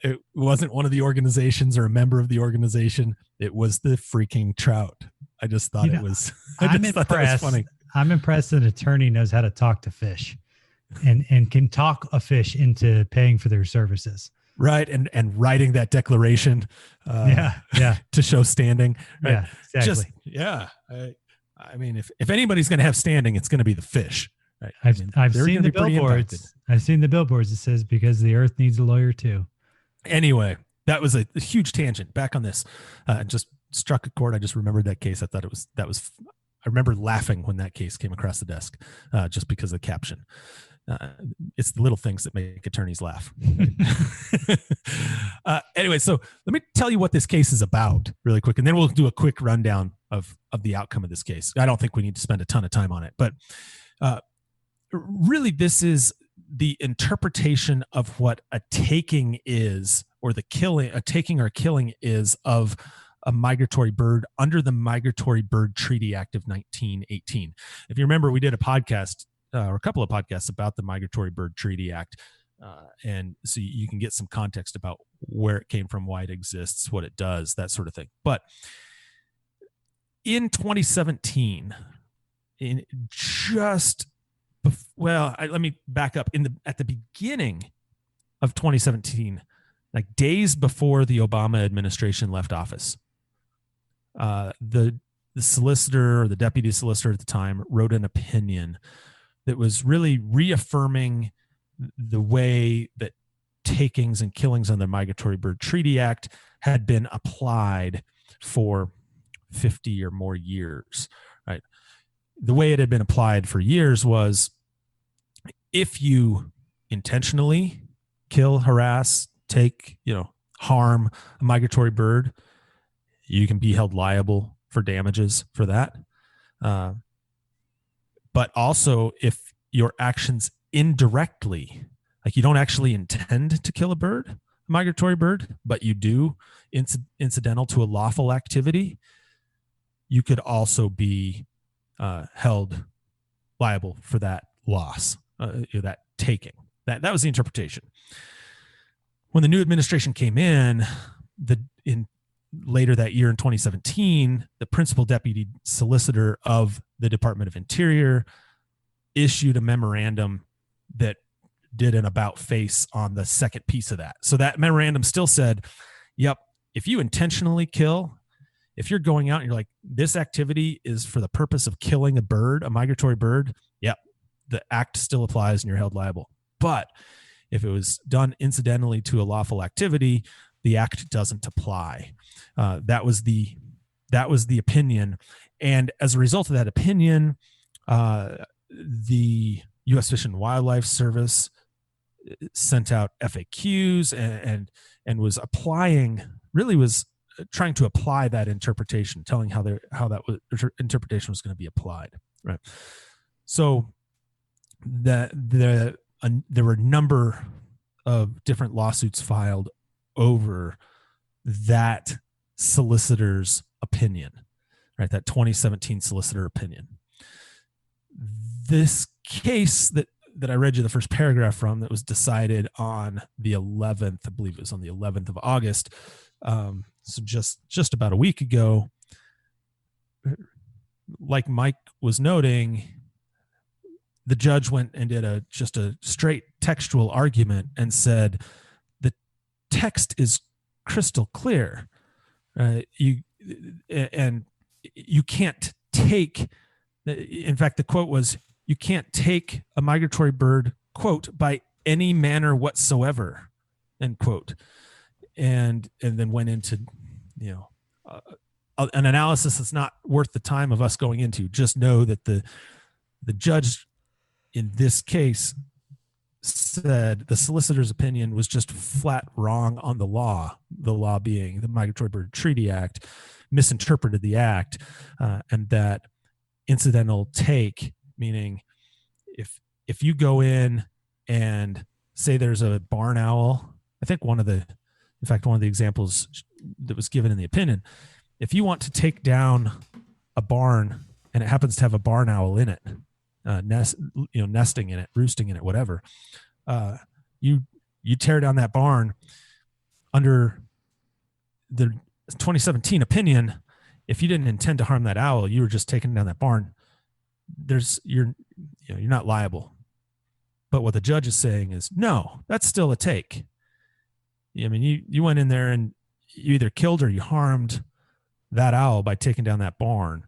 It wasn't one of the organizations or a member of the organization. It was the freaking trout. I just thought it was. I just thought that was funny. I'm impressed that an attorney knows how to talk to fish, and can talk a fish into paying for their services. Right. And writing that declaration to show standing. Right? Yeah, exactly. I mean, if anybody's going to have standing, it's going to be the fish. Right? I've seen the billboards. I've seen the billboards that says, because the earth needs a lawyer too. Anyway, that was a huge tangent. Back on this, just struck a chord. I just remembered that case. I thought I remember laughing when that case came across the desk, just because of the caption. It's the little things that make attorneys laugh. Anyway, so let me tell you what this case is about really quick, and then we'll do a quick rundown of the outcome of this case. I don't think we need to spend a ton of time on it, but really this is the interpretation of what a taking is, or a taking or killing is of a migratory bird under the Migratory Bird Treaty Act of 1918. If you remember, we did a podcast or a couple of podcasts about the Migratory Bird Treaty Act. And so you can get some context about where it came from, why it exists, what it does, that sort of thing. But in 2017, let me back up. At the beginning of 2017, like days before the Obama administration left office, the solicitor or the deputy solicitor at the time wrote an opinion that was really reaffirming the way that takings and killings under the Migratory Bird Treaty Act had been applied for 50 or more years, right? The way it had been applied for years was if you intentionally kill, harass, take, harm a migratory bird, you can be held liable for damages for that. But also if your actions indirectly, like you don't actually intend to kill a migratory bird, but you do incidental to a lawful activity, you could also be held liable for that loss, that taking. That was the interpretation. When the new administration came in, later that year in 2017, the principal deputy solicitor of the Department of Interior issued a memorandum that did an about face on the second piece of that. So that memorandum still said, yep, if you intentionally kill, if you're going out and you're like, this activity is for the purpose of killing a migratory bird, yep, the act still applies and you're held liable. But if it was done incidentally to a lawful activity, the act doesn't apply. That was the opinion. And as a result of that opinion, the U.S. Fish and Wildlife Service sent out FAQs and was trying to apply that interpretation, telling how that interpretation was going to be applied. Right. So there were a number of different lawsuits filed over that solicitor's opinion, right? That 2017 solicitor opinion. This case that I read you the first paragraph from, that was decided on the 11th, I believe it was on the 11th of August. So just about a week ago, like Mike was noting, the judge went and did just a straight textual argument and said the text is crystal clear. You can't take. In fact, the quote was, "You can't take a migratory bird," quote, "by any manner whatsoever," end quote. And then went into an analysis that's not worth the time of us going into. Just know that the judge in this case said the solicitor's opinion was just flat wrong on the law being the Migratory Bird Treaty Act, misinterpreted the act, and that incidental take, meaning if you go in and say there's a barn owl, I think one of the examples that was given in the opinion, if you want to take down a barn and it happens to have a barn owl in it, nesting in it, roosting in it, whatever, you tear down that barn under the 2017 opinion. If you didn't intend to harm that owl, you were just taking down that barn. You're not liable. But what the judge is saying is, no, that's still a take. I mean, you went in there and you either killed or you harmed that owl by taking down that barn,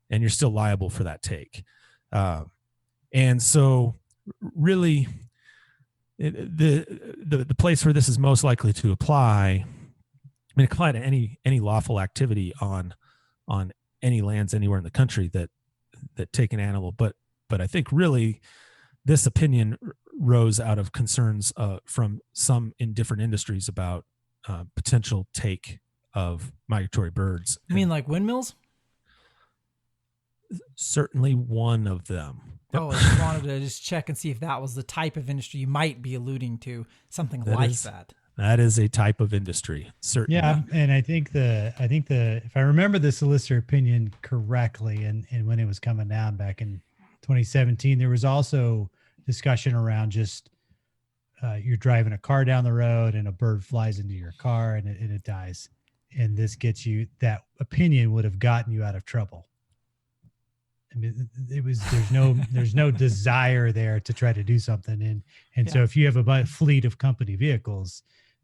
and you're still liable for that take. And so really the place where this is most likely to apply, it can apply to any lawful activity on any lands anywhere in the country that take an animal. But I think really this opinion rose out of concerns from some in different industries about potential take of migratory birds. You mean like windmills? Certainly one of them. Oh, I just wanted to just check and see if that was the type of industry you might be alluding to, something like that. That is a type of industry, certainly. Yeah, and I think if I remember the solicitor opinion correctly, and when it was coming down back in 2017, there was also discussion around just you're driving a car down the road and a bird flies into your car and it dies, and this gets you. That opinion would have gotten you out of trouble. I mean, there's no desire there to try to do something. And so if you have a fleet of company vehicles,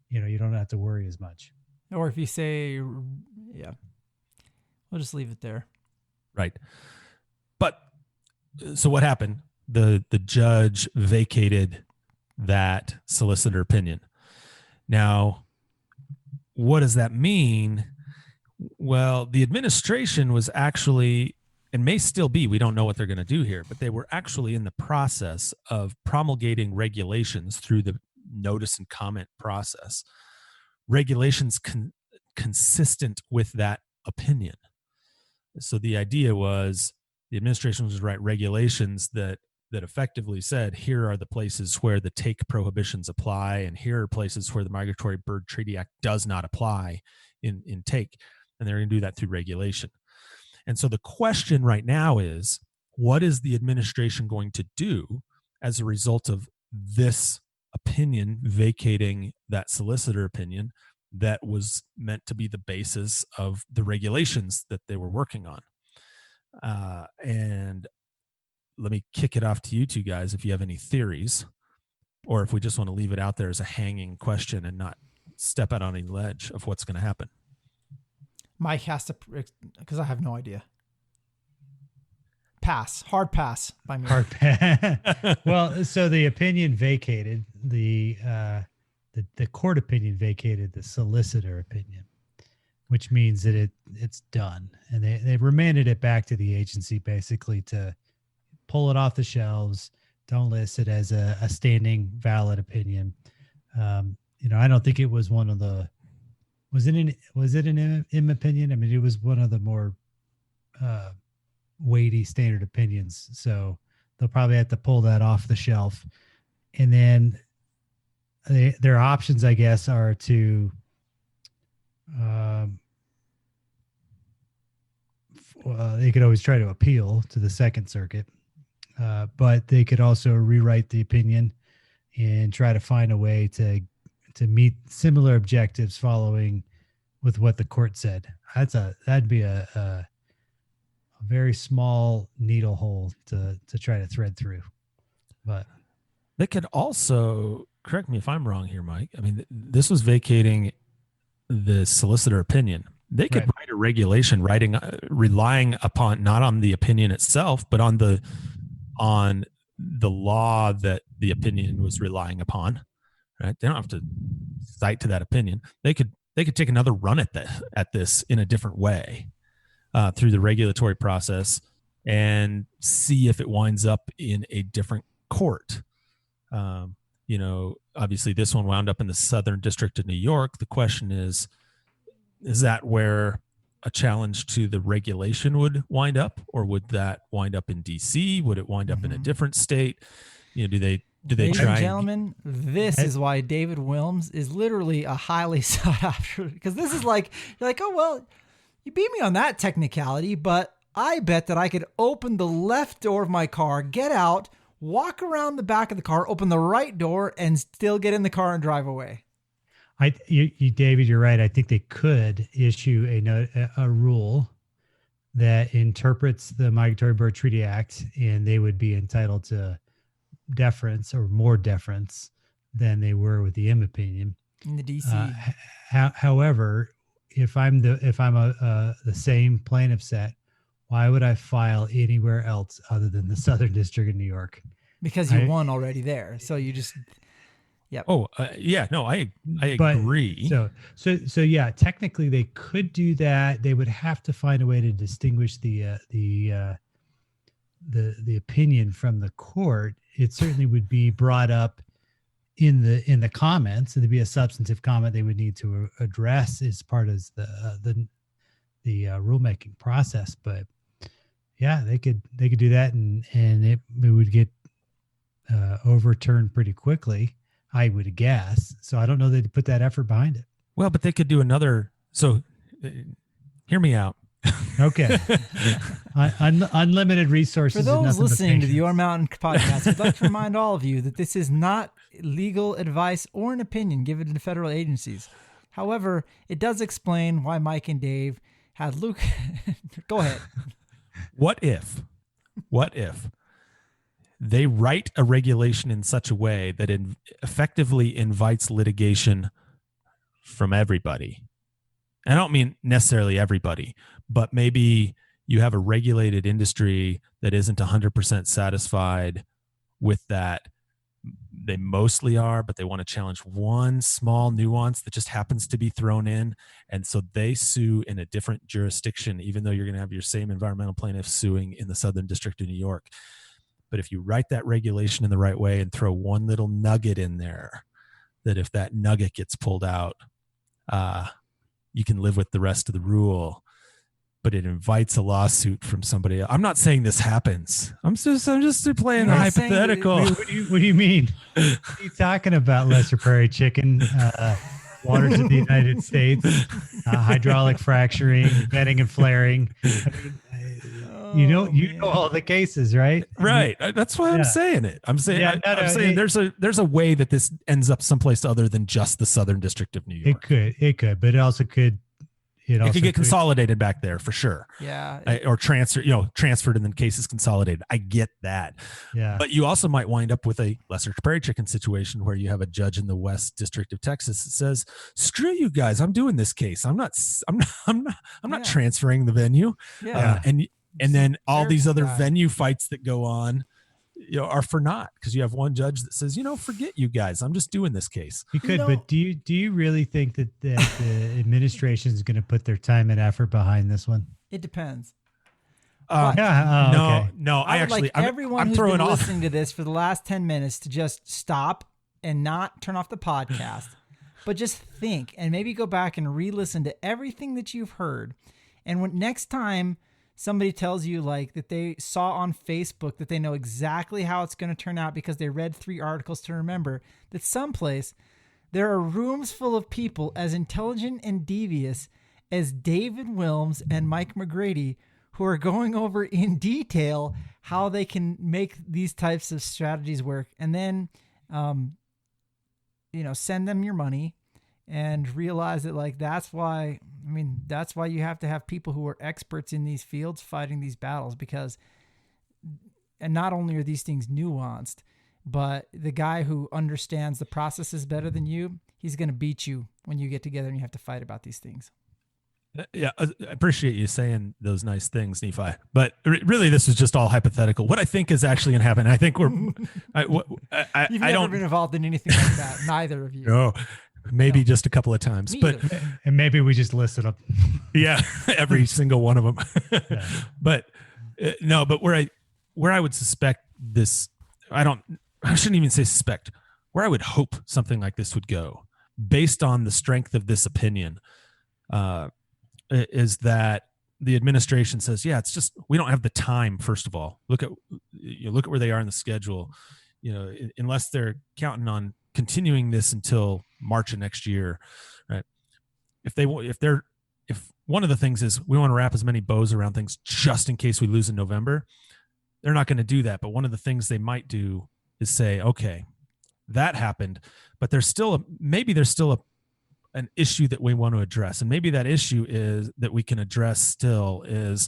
you don't have to worry as much. Or if you say, yeah, we'll just leave it there. Right. But so what happened? The judge vacated that solicitor opinion. Now, what does that mean? Well, the administration was actually, and may still be, we don't know what they're going to do here, but they were actually in the process of promulgating regulations through the notice and comment process, regulations consistent with that opinion. So the idea was the administration was to write regulations that effectively said, here are the places where the take prohibitions apply, and here are places where the Migratory Bird Treaty Act does not apply in take. And they're going to do that through regulation. And so the question right now is, what is the administration going to do as a result of this opinion vacating that solicitor opinion that was meant to be the basis of the regulations that they were working on? And let me kick it off to you two guys if you have any theories, or if we just want to leave it out there as a hanging question and not step out on any ledge of what's going to happen. Mike has to, because I have no idea. Pass. Hard pass by me. Hard pass. Well, so the opinion vacated, the court opinion vacated the solicitor opinion, which means that it's done. And they remanded it back to the agency basically to pull it off the shelves. Don't list it as a standing valid opinion. I don't think it was one of the, was it an M opinion? I mean, it was one of the more weighty standard opinions. So they'll probably have to pull that off the shelf. And then their options, I guess, are to they could always try to appeal to the Second Circuit, but they could also rewrite the opinion and try to find a way to meet similar objectives following with what the court said. That'd be a very small needle hole to try to thread through. But they could also, correct me if I'm wrong here, Mike. I mean, this was vacating the solicitor opinion. They could write a regulation relying upon, not on the opinion itself, but on the law that the opinion was relying upon. Right? They don't have to cite to that opinion. They could take another run at this in a different way through the regulatory process and see if it winds up in a different court. Obviously this one wound up in the Southern District of New York. The question is that where a challenge to the regulation would wind up, or would that wind up in DC? Would it wind up in a different state? Do they Ladies try? And gentlemen, this is why David Wilms is literally a highly sought after, because this is like, you're like, oh, well, you beat me on that technicality, but I bet that I could open the left door of my car, get out, walk around the back of the car, open the right door, and still get in the car and drive away. David, you're right. I think they could issue a rule that interprets the Migratory Bird Treaty Act, and they would be entitled to deference or more deference than they were with the M opinion in the DC. However, if I'm the same plaintiff set, why would I file anywhere else other than the Southern District of New York? Because you won already there. So you just, yep. Oh, yeah, no, I agree. So yeah, technically they could do that. They would have to find a way to distinguish the opinion from the court. It certainly would be brought up in the comments, and there'd be a substantive comment they would need to address as part of the rulemaking process. But yeah, they could do that, and it would get overturned pretty quickly, I would guess. So I don't know they'd put that effort behind it. Well, but they could do another. So hear me out. Okay. Unlimited resources. For those listening to the Your Mountain podcast, I'd like to remind all of you that this is not legal advice or an opinion given to federal agencies. However, it does explain why Mike and Dave had Luke. Go ahead. What if What if they write a regulation in such a way that it effectively invites litigation from everybody? I don't mean necessarily everybody, but maybe you have a regulated industry that isn't 100% satisfied with that. They mostly are, but they want to challenge one small nuance that just happens to be thrown in. And so they sue in a different jurisdiction, even though you're going to have your same environmental plaintiffs suing in the Southern District of New York. But if you write that regulation in the right way and throw one little nugget in there, that if that nugget gets pulled out, you can live with the rest of the rule, but it invites a lawsuit from somebody else. I'm not saying this happens. I'm just playing the hypothetical. What do you mean? What are you talking about, Lesser Prairie Chicken? Waters of the United States, hydraulic fracturing, venting and flaring. I mean, you know all the cases, right? Right. That's why I'm saying it. I'm saying there's a way that this ends up someplace other than just the Southern District of New York. It could, but it also could. It could get consolidated back there for sure. Yeah. Or transferred and then cases consolidated. I get that. Yeah. But you also might wind up with a Lesser Prairie Chicken situation where you have a judge in the West District of Texas that says, "Screw you guys, I'm doing this case. I'm not transferring the venue." Yeah. And then all these other venue fights that go on, are for naught, because you have one judge that says, forget you guys, I'm just doing this case. You could, but do you really think that the administration is going to put their time and effort behind this one? It depends. No. I would like everyone who's been listening to this for the last 10 minutes to just stop and not turn off the podcast, but just think and maybe go back and re-listen to everything that you've heard. And when next time somebody tells you like that they saw on Facebook that they know exactly how it's going to turn out because they read 3 articles, to remember that someplace there are rooms full of people as intelligent and devious as David Wilms and Mike McGrady, who are going over in detail how they can make these types of strategies work. And then, send them your money and realize that that's why you have to have people who are experts in these fields fighting these battles, and not only are these things nuanced, but the guy who understands the processes better than you, he's going to beat you when you get together and you have to fight about these things. Yeah, I appreciate you saying those nice things, Nephi. But really, this is just all hypothetical. What I think is actually going to happen, I think You've never been involved in anything like that. Neither of you. No. Maybe just a couple of times, and maybe we just listed them. Yeah, every single one of them. Yeah. But where I would suspect this, I shouldn't even say suspect, where I would hope something like this would go, based on the strength of this opinion, is that the administration says, yeah, it's just we don't have the time. First of all, look at where they are in the schedule. Unless they're counting on continuing this until March of next year, right? If one of the things is we want to wrap as many bows around things just in case we lose in November, they're not going to do that. But one of the things they might do is say, okay, that happened, but there's still an issue that we want to address. And maybe that issue is that we can address still is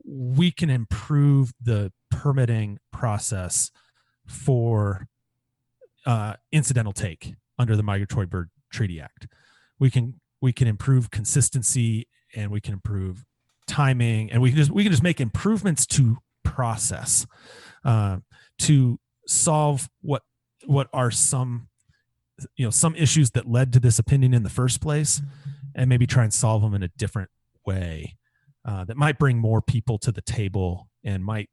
we can improve the permitting process for incidental take under the Migratory Bird Treaty Act. We can improve consistency, and we can improve timing, and we can just make improvements to process to solve what are some issues that led to this opinion in the first place, and maybe try and solve them in a different way that might bring more people to the table and might,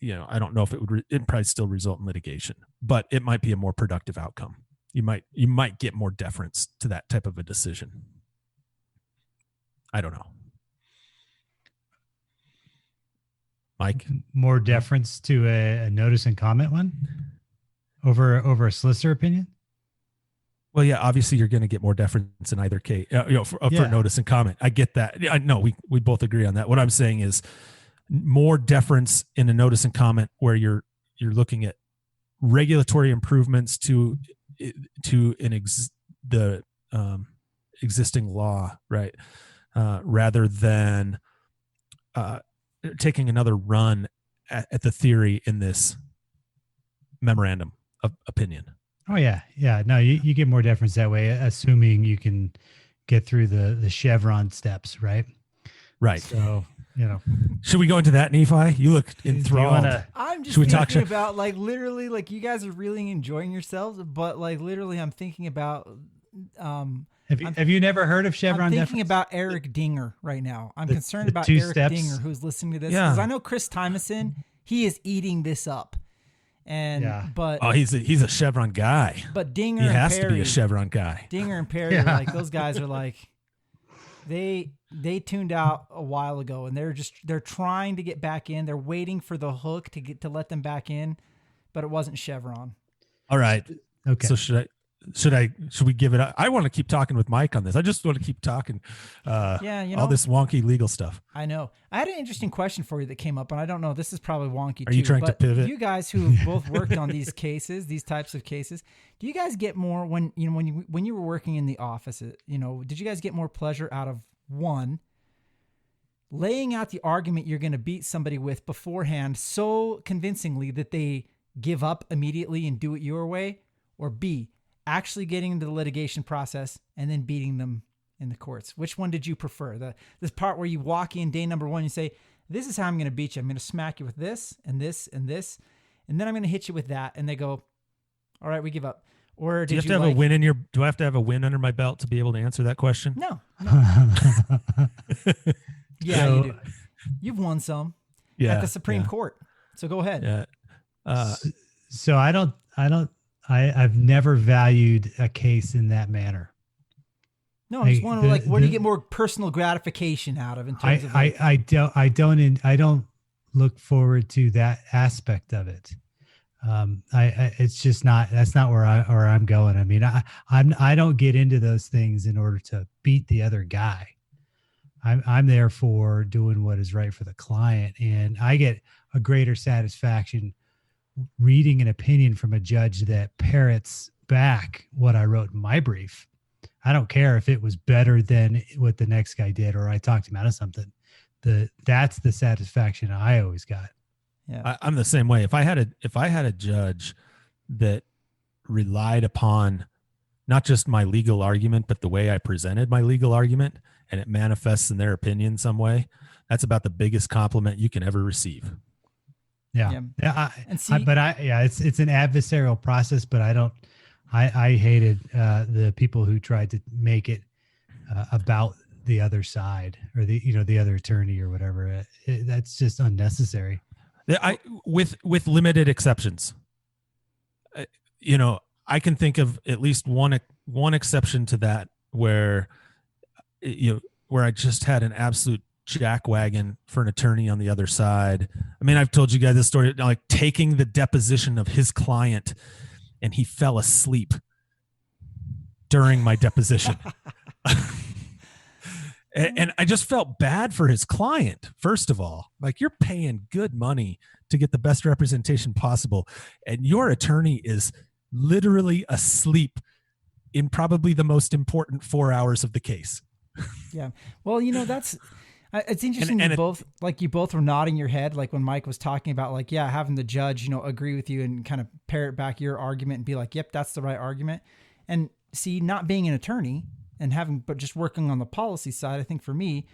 I don't know if it'd probably still result in litigation, but it might be a more productive outcome. You might get more deference to that type of a decision. I don't know. Mike? More deference to a notice and comment one over a solicitor opinion? Well, yeah, obviously you're going to get more deference in either case, for notice and comment. I get that. I know we both agree on that. What I'm saying is more deference in a notice and comment where you're looking at regulatory improvements to the existing law, right? Rather than taking another run at the theory in this memorandum of opinion. Oh yeah. No, you get more deference that way, assuming you can get through the Chevron steps, right? Right. So, should we go into that, Nephi? You look enthralled. I'm just Should we thinking talk about like literally like you guys are really enjoying yourselves, but like literally I'm thinking about have you never heard of Chevron I'm thinking deference? about Eric Dinger right now. I'm concerned the about two Eric steps? Dinger who's listening to this Yeah. because I know Chris Tymason, he is eating this up. And but he's a Chevron guy. But Dinger He and has Perry, to be a Chevron guy. Dinger and Perry are like those guys are like they tuned out a while ago and they're trying to get back in. They're waiting for the hook to let them back in, but it wasn't Chevron. All right. Okay. So should we give it up? I want to keep talking with Mike on this. I just want to keep talking all this wonky legal stuff. I know. I had an interesting question for you that came up, and I don't know, this is probably wonky Are you trying to pivot? You guys who have both worked on these cases, these types of cases, do you guys get more when you were working in the office, did you guys get more pleasure out of one, laying out the argument you're going to beat somebody with beforehand so convincingly that they give up immediately and do it your way, or B, actually getting into the litigation process and then beating them in the courts? Which one did you prefer? This part where you walk in day number one, you say, this is how I'm going to beat you. I'm going to smack you with this and this and this, and then I'm going to hit you with that. And they go, all right, we give up. Or do I have to have a win under my belt to be able to answer that question? No. Yeah, you do. You've won some at the Supreme Court. So go ahead. Yeah. So I've never valued a case in that manner. No, I just wonder, where do you get more personal gratification out of? In terms of I don't look forward to that aspect of it. It's just not. That's not where I'm going. I mean, I don't get into those things in order to beat the other guy. I'm there for doing what is right for the client, and I get a greater satisfaction reading an opinion from a judge that parrots back what I wrote in my brief. I don't care if it was better than what the next guy did, or I talked him out of something. That's the satisfaction I always got. Yeah, I'm the same way. If I had a judge that relied upon not just my legal argument, but the way I presented my legal argument, and it manifests in their opinion some way, that's about the biggest compliment you can ever receive. Yeah. It's an adversarial process, but I hated the people who tried to make it about the other side or the other attorney or whatever. That's just unnecessary. With limited exceptions, I can think of at least one exception to that where I just had an absolute jackwagon for an attorney on the other side. I mean, I've told you guys this story, like taking the deposition of his client, and he fell asleep during my deposition. And I just felt bad for his client. First of all, like, you're paying good money to get the best representation possible, and your attorney is literally asleep in probably the most important 4 hours of the case. Yeah. Well, that's, it's interesting. You both were nodding your head, like when Mike was talking about, like, having the judge, agree with you and kind of parrot back your argument and be like, yep, that's the right argument. And see, not being an attorney and but just working on the policy side, I think for me,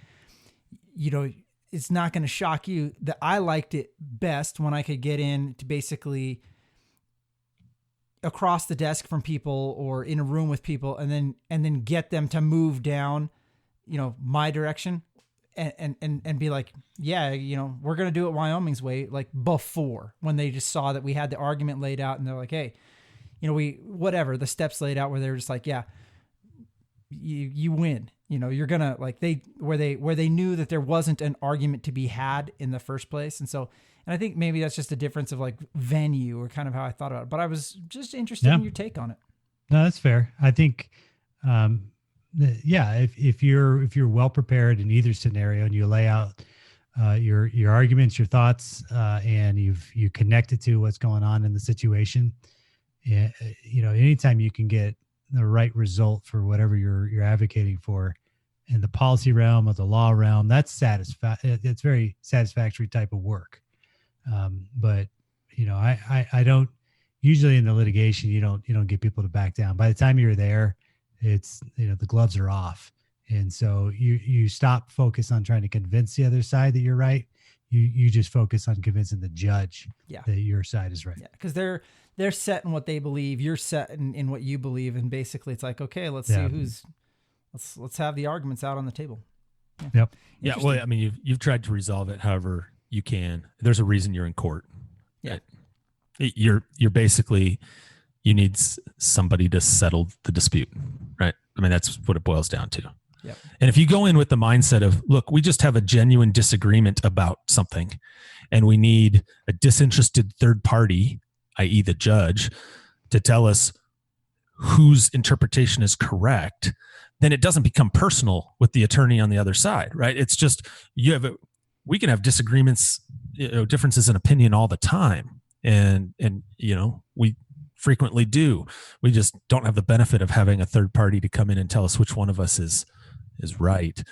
it's not going to shock you that I liked it best when I could get in to basically across the desk from people or in a room with people and then get them to move down, my direction and be like, we're going to do it Wyoming's way. Like before, when they just saw that we had the argument laid out and they're like, hey, whatever the steps laid out, where they're just like, yeah, you win, you're gonna where they knew that there wasn't an argument to be had in the first place. And I think maybe that's just a difference of like venue or kind of how I thought about it, but I was just interested in your take on it. No, that's fair. I think, if you're well prepared in either scenario and you lay out your arguments, your thoughts, and you connect it to what's going on in the situation, anytime you can get the right result for whatever you're advocating for in the policy realm or the law realm, that's it's very satisfactory type of work. But I don't usually in the litigation, you don't get people to back down. By the time you're there, it's, the gloves are off. And so you stop focus on trying to convince the other side that you're right. You just focus on convincing the judge that your side is right. Yeah, because they're set in what they believe. You're set in what you believe, and basically it's like, okay, let's see let's have the arguments out on the table. Yeah. Yep. Yeah. Well, I mean, you've tried to resolve it however you can. There's a reason you're in court. Yeah. Right? You're basically, you need somebody to settle the dispute, right? I mean, that's what it boils down to. Yep. And if you go in with the mindset of, look, we just have a genuine disagreement about something and we need a disinterested third party, i.e. the judge, to tell us whose interpretation is correct, then it doesn't become personal with the attorney on the other side, right? It's just, we can have disagreements, differences in opinion all the time. And we frequently do. We just don't have the benefit of having a third party to come in and tell us which one of us is right.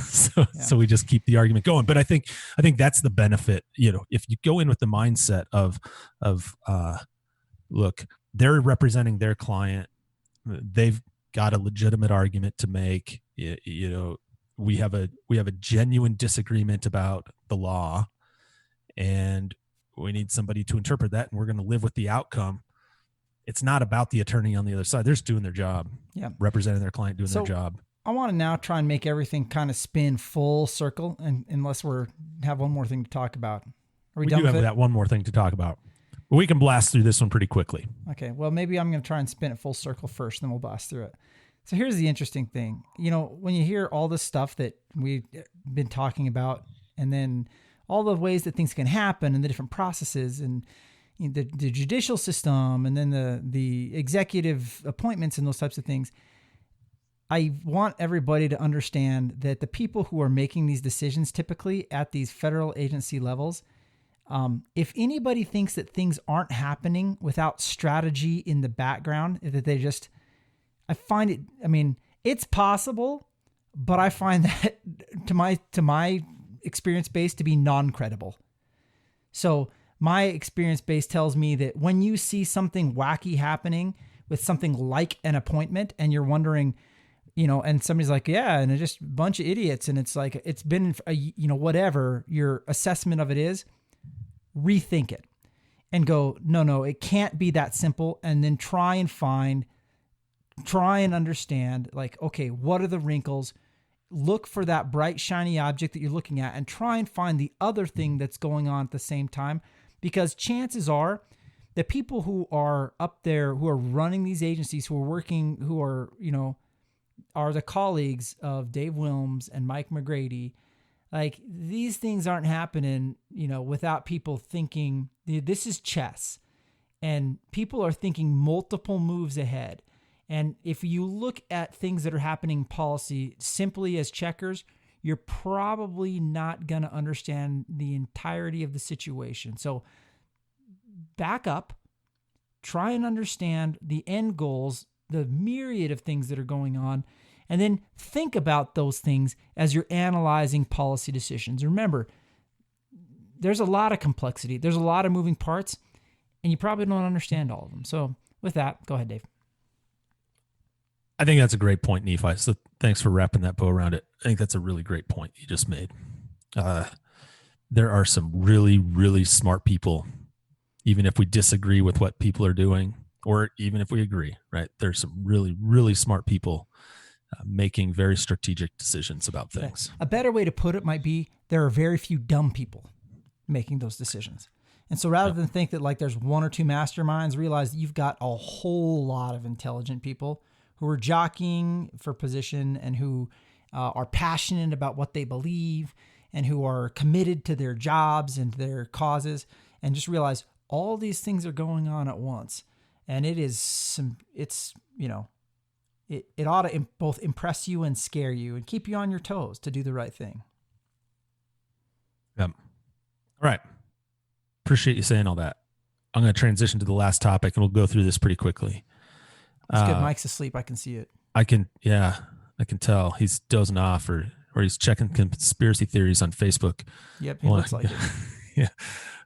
So we just keep the argument going. But I think that's the benefit. If you go in with the mindset of look, they're representing their client, they've got a legitimate argument to make. We have a genuine disagreement about the law, and we need somebody to interpret that, and we're going to live with the outcome. It's not about the attorney on the other side. They're just doing their job, representing their client, doing their job. I want to now try and make everything kind of spin full circle, and unless have one more thing to talk about. Are we done with it? That one more thing to talk about. But we can blast through this one pretty quickly. Okay. Well, maybe I'm going to try and spin it full circle first, then we'll blast through it. So here's the interesting thing. When you hear all this stuff that we've been talking about, and then all the ways that things can happen and the different processes and the judicial system, and then the executive appointments and those types of things, I want everybody to understand that the people who are making these decisions typically at these federal agency levels, if anybody thinks that things aren't happening without strategy in the background, that I find it, it's possible, but I find that to my experience base to be non-credible. So my experience base tells me that when you see something wacky happening with something like an appointment and you're wondering, and somebody's like, yeah, and it's just a bunch of idiots. And it's like, it's been, whatever your assessment of it is, rethink it and go, no, it can't be that simple. And then try and understand, like, okay, what are the wrinkles? Look for that bright, shiny object that you're looking at and try and find the other thing that's going on at the same time. Because chances are the people who are up there, who are running these agencies, who are working, who are, are the colleagues of Dave Wilms and Mike McGrady. Like, these things aren't happening, without people thinking this is chess, and people are thinking multiple moves ahead. And if you look at things that are happening in policy simply as checkers, you're probably not going to understand the entirety of the situation. So back up, try and understand the end goals, the myriad of things that are going on, and then think about those things as you're analyzing policy decisions. Remember, there's a lot of complexity. There's a lot of moving parts, and you probably don't understand all of them. So with that, go ahead, Dave. I think that's a great point, Nephi. So thanks for wrapping that bow around it. I think that's a really great point you just made. There are some really, really smart people, even if we disagree with what people are doing, or even if we agree, right? There's some really, really smart people making very strategic decisions about things. A better way to put it might be there are very few dumb people making those decisions. And so rather than think that like there's one or two masterminds, realize that you've got a whole lot of intelligent people who are jockeying for position and who are passionate about what they believe and who are committed to their jobs and their causes, and just realize all these things are going on at once. And it ought to both impress you and scare you and keep you on your toes to do the right thing. Yep. All right. Appreciate you saying all that. I'm going to transition to the last topic, and we'll go through this pretty quickly. It's good. Mike's asleep. I can see it. I can tell he's dozing off or he's checking conspiracy theories on Facebook. Yep. He looks like it. Yeah.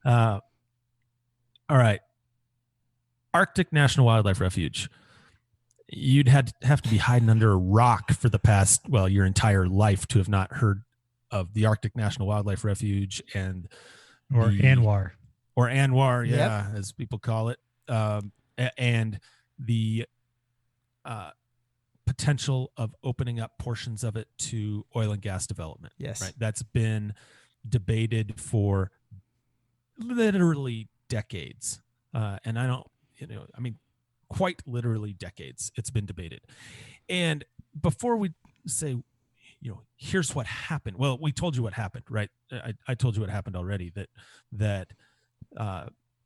All right. Arctic National Wildlife Refuge. You'd have to be hiding under a rock for the past, your entire life to have not heard of the Arctic National Wildlife Refuge or ANWR. Or ANWR, as people call it. And the potential of opening up portions of it to oil and gas development. Yes. Right. That's been debated for literally decades. And quite literally decades it's been debated. And before we say, here's what happened. Well, we told you what happened, right? I told you what happened already, that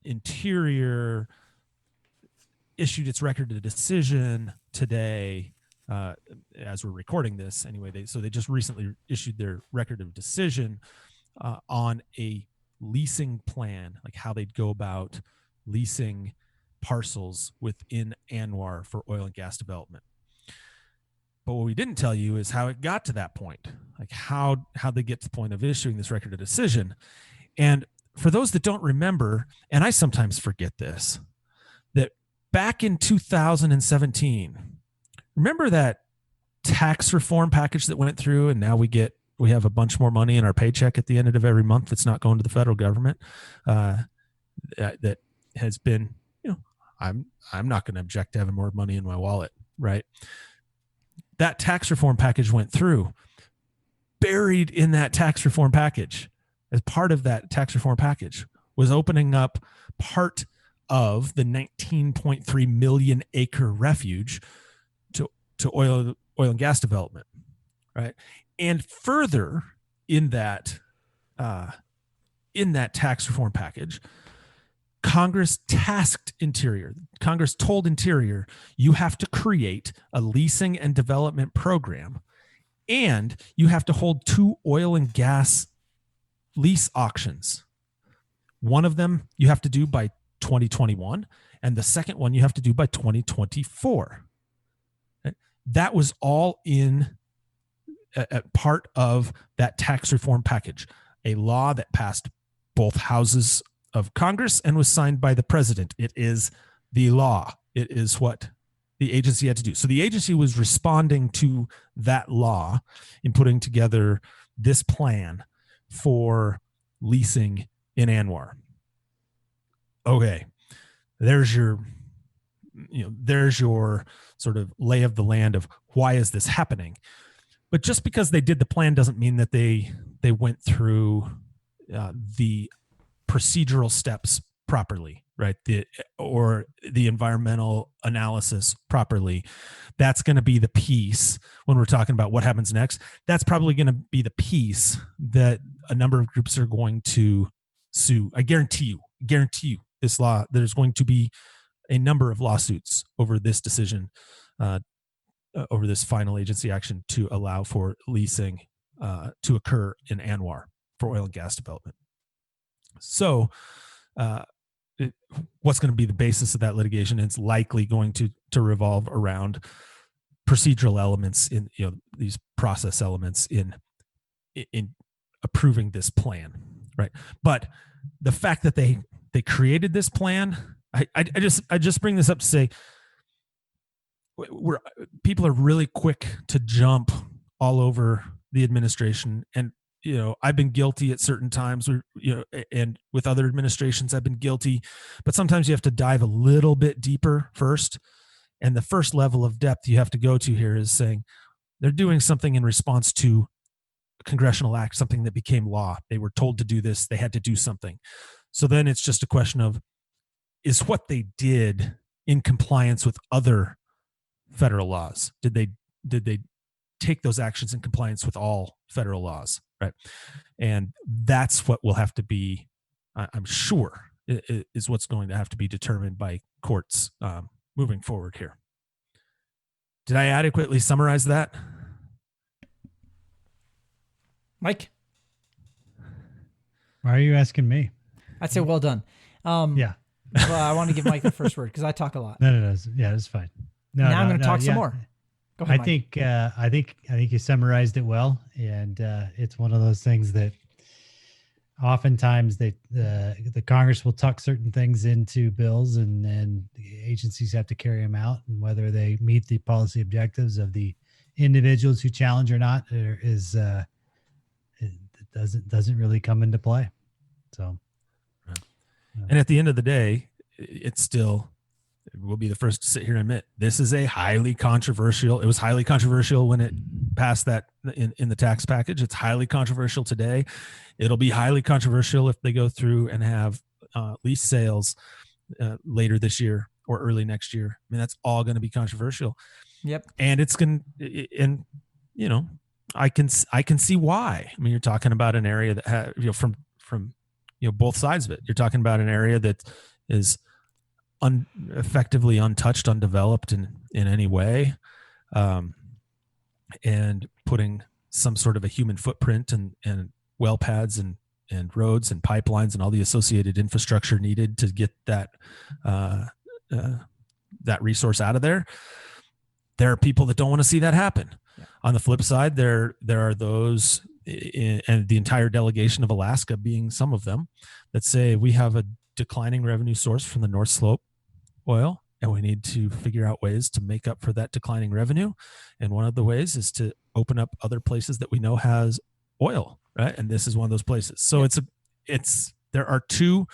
Interior issued its record of decision today, as we're recording this anyway. They just recently issued their record of decision on a leasing plan, like how they'd go about leasing parcels within ANWR for oil and gas development. But what we didn't tell you is how it got to that point, like how they get to the point of issuing this record of decision. And for those that don't remember, and I sometimes forget this, that back in 2017, remember that tax reform package that went through, and now we have a bunch more money in our paycheck at the end of every month that's not going to the federal government. That has been, I'm not going to object to having more money in my wallet, right? That tax reform package went through. Buried in that tax reform package, as part of that tax reform package, was opening up part of the 19.3 million acre refuge to oil and gas development, right? And further in that tax reform package, Congress told Interior, you have to create a leasing and development program, and you have to hold 2 oil and gas lease auctions. One of them you have to do by 2021, and the second one you have to do by 2024. That was all in a part of that tax reform package, a law that passed both houses of Congress and was signed by the president. It is the law. It is what the agency had to do. So the agency was responding to that law in putting together this plan for leasing in ANWR. Okay, there's your sort of lay of the land of why is this happening. But just because they did the plan doesn't mean that they went through the procedural steps properly, right? Or the environmental analysis properly. That's going to be the piece when we're talking about what happens next. That's probably going to be the piece that a number of groups are going to sue. I guarantee you this law, there's going to be a number of lawsuits over this decision, over this final agency action to allow for leasing to occur in ANWR for oil and gas development. So what's going to be the basis of that litigation? It's likely going to revolve around procedural elements in these process elements in approving this plan, right? But the fact that they created this plan, I just bring this up to say people are really quick to jump all over the administration, and I've been guilty at certain times, and with other administrations, I've been guilty, but sometimes you have to dive a little bit deeper first. And the first level of depth you have to go to here is saying they're doing something in response to a congressional act, something that became law. They were told to do this. They had to do something. So then it's just a question of, is what they did in compliance with other federal laws? Did they take those actions in compliance with all federal laws? Right. And that's what will have to be, I'm sure, is what's going to have to be determined by courts moving forward here. Did I adequately summarize that? Mike? Why are you asking me? I'd say well done. Yeah. Well, I want to give Mike the first word because I talk a lot. No. Yeah, that's fine. Now I'm going to talk some more. Go ahead, Mike. I think you summarized it well, and it's one of those things that oftentimes the Congress will tuck certain things into bills, and then the agencies have to carry them out, and whether they meet the policy objectives of the individuals who challenge or not it doesn't really come into play. So, and at the end of the day, we'll be the first to sit here and admit this is a highly controversial. It was highly controversial when it passed that in the tax package. It's highly controversial today. It'll be highly controversial if they go through and have lease sales later this year or early next year. I mean, that's all going to be controversial. Yep. And it's going to, and you know, I can see why. I mean, you're talking about an area that from both sides of it. You're talking about an area that is effectively untouched, undeveloped in any way, and putting some sort of a human footprint and well pads and roads and pipelines and all the associated infrastructure needed to get that resource out of there. There are people that don't want to see that happen. Yeah. On the flip side, there are those, and the entire delegation of Alaska being some of them, that say we have a declining revenue source from the North Slope oil, and we need to figure out ways to make up for that declining revenue. And one of the ways is to open up other places that we know has oil, right? And this is one of those places. So there are two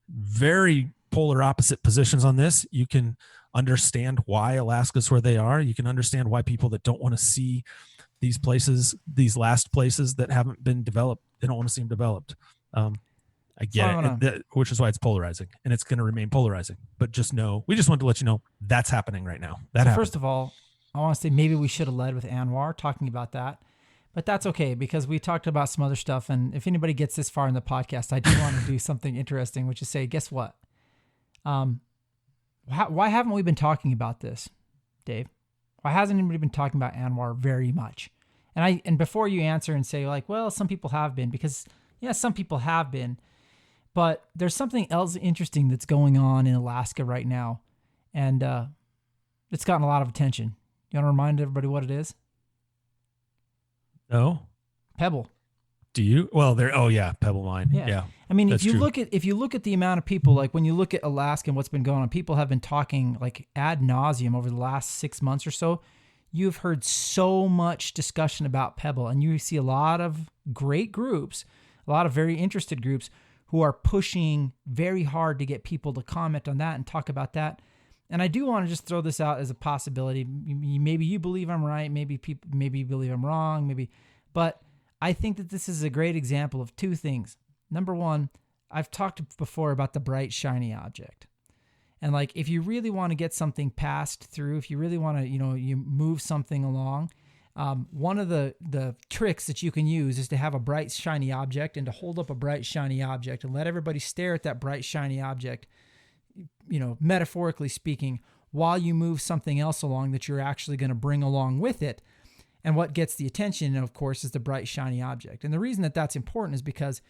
very polar opposite positions on this. You can understand why Alaska's where they are. You can understand why people that don't want to see these places, these last places that haven't been developed, they don't want to see them developed. I get it, which is why it's polarizing, and it's going to remain polarizing. But just know, we just wanted to let you know that's happening right now. First of all, I want to say maybe we should have led with ANWR talking about that, but that's okay because we talked about some other stuff. And if anybody gets this far in the podcast, I do want to do something interesting, which is say, guess what? Why haven't we been talking about this, Dave? Why hasn't anybody been talking about ANWR very much? And before you answer and say like, well, some people have been, because yeah, some people have been. But there's something else interesting that's going on in Alaska right now, and it's gotten a lot of attention. You want to remind everybody what it is? No. Pebble. Do you? Well, Pebble Mine. Yeah. I mean, if you look at the amount of people, like when you look at Alaska and what's been going on, people have been talking like ad nauseum over the last 6 months or so. You've heard so much discussion about Pebble, and you see a lot of great groups, a lot of very interested groups who are pushing very hard to get people to comment on that and talk about that. And I do want to just throw this out as a possibility. Maybe you believe I'm right. Maybe you believe I'm wrong. But I think that this is a great example of two things. Number one, I've talked before about the bright, shiny object. And like, if you really want to get something passed through, if you really want to, you move something along, one of the tricks that you can use is to have a bright, shiny object and to hold up a bright, shiny object and let everybody stare at that bright, shiny object, metaphorically speaking, while you move something else along that you're actually going to bring along with it. And what gets the attention, of course, is the bright, shiny object. And the reason that that's important is because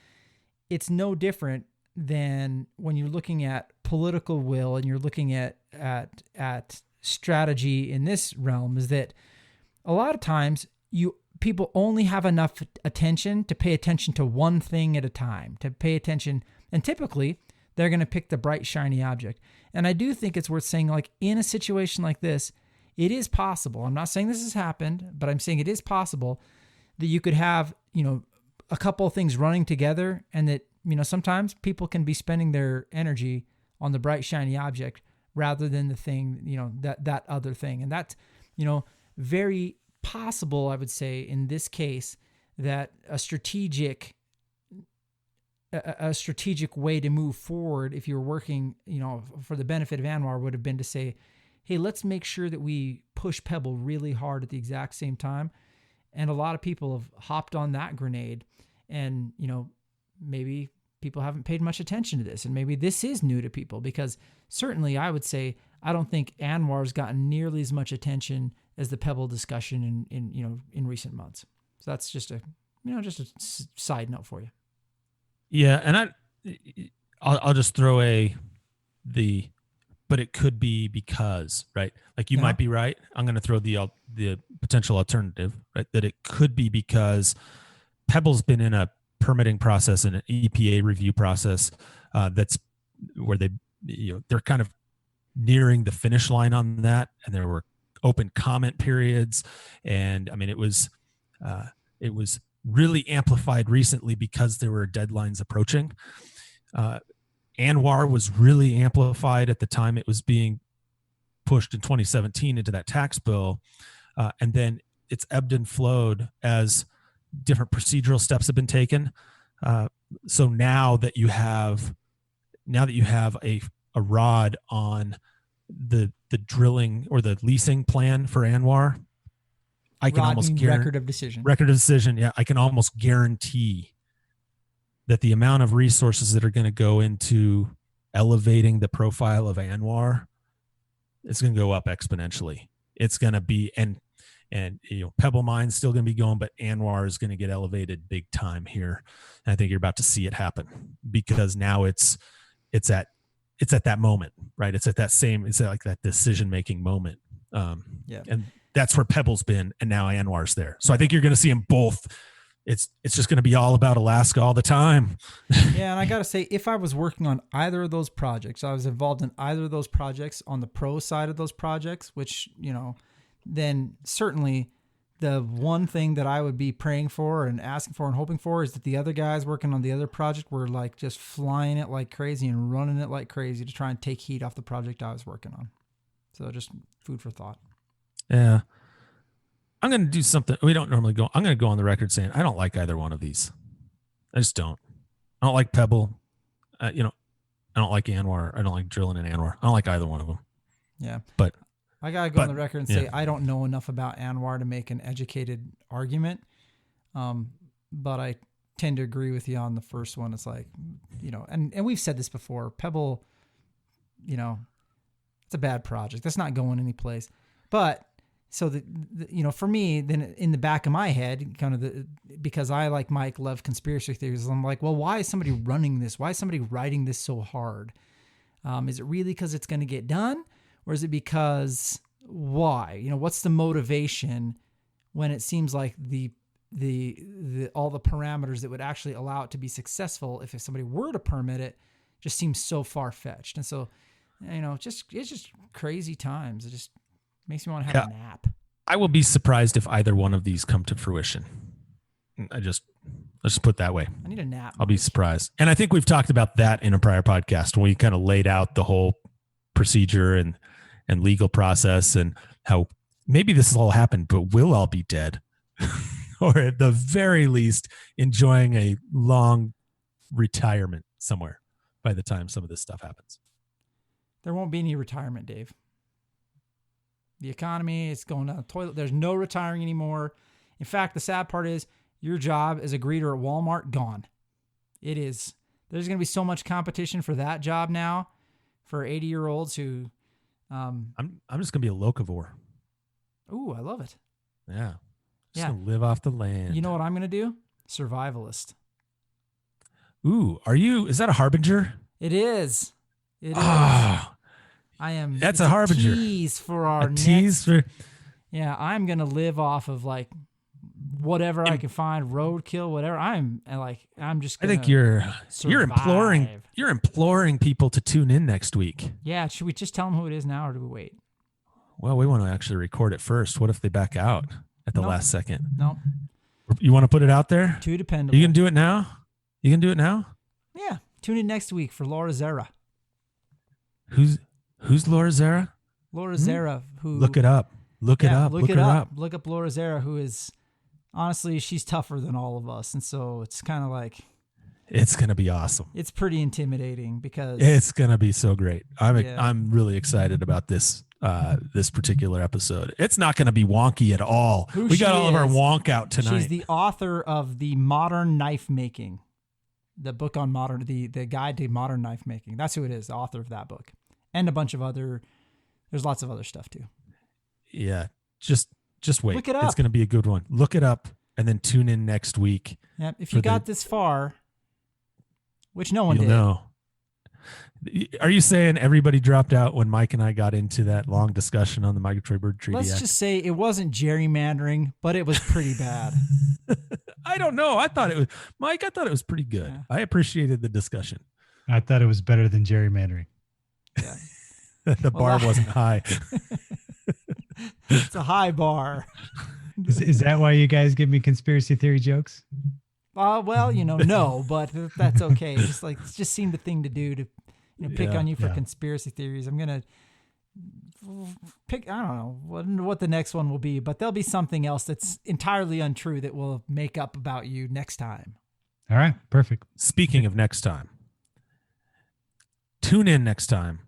it's no different than when you're looking at political will and you're looking at strategy in this realm, is that a lot of times people only have enough attention to pay attention to one thing at a time, to pay attention. And typically they're going to pick the bright, shiny object. And I do think it's worth saying, like, in a situation like this, it is possible. I'm not saying this has happened, but I'm saying it is possible that you could have, a couple of things running together, and that, sometimes people can be spending their energy on the bright, shiny object rather than the thing, that other thing. And that's, very possible, I would say, in this case, that a strategic way to move forward, if you're working, for the benefit of ANWR, would have been to say, hey, let's make sure that we push Pebble really hard at the exact same time. And a lot of people have hopped on that grenade, and, maybe people haven't paid much attention to this, and maybe this is new to people, because certainly I would say, I don't think ANWR's gotten nearly as much attention as the Pebble discussion in recent months. So that's just a side note for you. Yeah. And I'll just throw but it could be because, right? Like you might be right. I'm going to throw the potential alternative, right? That it could be because Pebble's been in a permitting process and an EPA review process that's where they're kind of nearing the finish line on that, and there were open comment periods, and I mean it was really amplified recently because there were deadlines approaching. ANWR was really amplified at the time it was being pushed in 2017 into that tax bill, and then it's ebbed and flowed as different procedural steps have been taken. So now that you have a rod on the drilling or the leasing plan for ANWR, I can almost guarantee record of decision. Yeah, I can almost guarantee that the amount of resources that are going to go into elevating the profile of ANWR is going to go up exponentially. It's going to be, and Pebble Mine's still going to be going, but ANWR is going to get elevated big time here. And I think you're about to see it happen because now it's at that moment, right? It's at that decision-making moment. And that's where Pebble's been, and now ANWR's there. So I think you're going to see them both. It's just going to be all about Alaska all the time. Yeah, and I got to say, if I was working on either of those projects, I was involved in either of those projects on the pro side of those projects, which, then certainly the one thing that I would be praying for and asking for and hoping for is that the other guys working on the other project were like just flying it like crazy and running it like crazy to try and take heat off the project I was working on. So just food for thought. Yeah. I'm going to do something we don't normally go. I'm going to go on the record saying I don't like either one of these. I just don't. I don't like Pebble. I don't like ANWR. I don't like drilling in ANWR. I don't like either one of them. Yeah. But I got to go on the record and say I don't know enough about ANWR to make an educated argument. But I tend to agree with you on the first one. It's like, and we've said this before, Pebble, it's a bad project. That's not going anyplace. But so for me, then in the back of my head, because I, like Mike, love conspiracy theories, I'm like, well, why is somebody running this? Why is somebody writing this so hard? Is it really because it's going to get done? Or is it because why? What's the motivation when it seems like the all the parameters that would actually allow it to be successful if somebody were to permit it just seems so far-fetched. And so, it's just crazy times. It just makes me want to have a nap. I will be surprised if either one of these come to fruition. Let's just put it that way. I need a nap. I'll be surprised. And I think we've talked about that in a prior podcast when we kind of laid out the whole procedure and legal process and how maybe this has all happened, but we'll all be dead or at the very least enjoying a long retirement somewhere by the time some of this stuff happens. There won't be any retirement, Dave. The economy is going down the toilet. There's no retiring anymore. In fact, the sad part is your job as a greeter at Walmart, gone. It is. There's going to be so much competition for that job now for 80-year-olds who... I'm just going to be a locavore. Ooh, I love it. Yeah. Just going to live off the land. You know what I'm going to do? Survivalist. Ooh, is that a harbinger? It is. It is. I am. That's a harbinger. Tease for our tease for. Yeah, I'm gonna live off of like whatever I can find, roadkill, whatever. I'm just. I think you're imploring people to tune in next week. Yeah, should we just tell them who it is now, or do we wait? Well, we want to actually record it first. What if they back out at the last second? No. You want to put it out there? Too dependable. You can do it now. Yeah. Tune in next week for Laura Zera. Who's Laura Zera? Laura Zera, who... Look it up. Look her up. Look up Laura Zera, who is... Honestly, she's tougher than all of us. And so it's kind of like... It's going to be awesome. It's pretty intimidating because... It's going to be so great. I'm really excited about this particular episode. It's not going to be wonky at all. We got all of our wonk out tonight. She's the author of The Modern Knife Making. The book on the guide to modern knife making. That's who it is, the author of that book. And a bunch of there's lots of other stuff too. Yeah. Just wait. Look it up. It's going to be a good one. Look it up and then tune in next week. Yeah. If you got this far, which no one did. Know. Are you saying everybody dropped out when Mike and I got into that long discussion on the Migratory Bird Treaty Act? Let's just say it wasn't gerrymandering, but it was pretty bad. I don't know. I thought it was, Mike, I thought it was pretty good. Yeah. I appreciated the discussion. I thought it was better than gerrymandering. Yeah. The bar wasn't high. It's a high bar. Is that why you guys give me conspiracy theory jokes? Well, no, but that's okay. It just seemed the thing to do to pick on you for conspiracy theories. I'm going to pick, I don't know what the next one will be, but there'll be something else that's entirely untrue that we'll make up about you next time. All right. Perfect. Speaking of next time, tune in next time.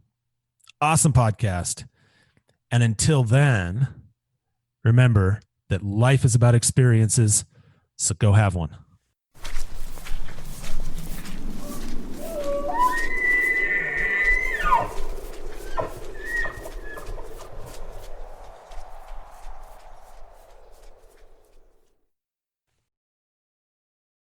Awesome podcast. And until then, remember that life is about experiences, so go have one.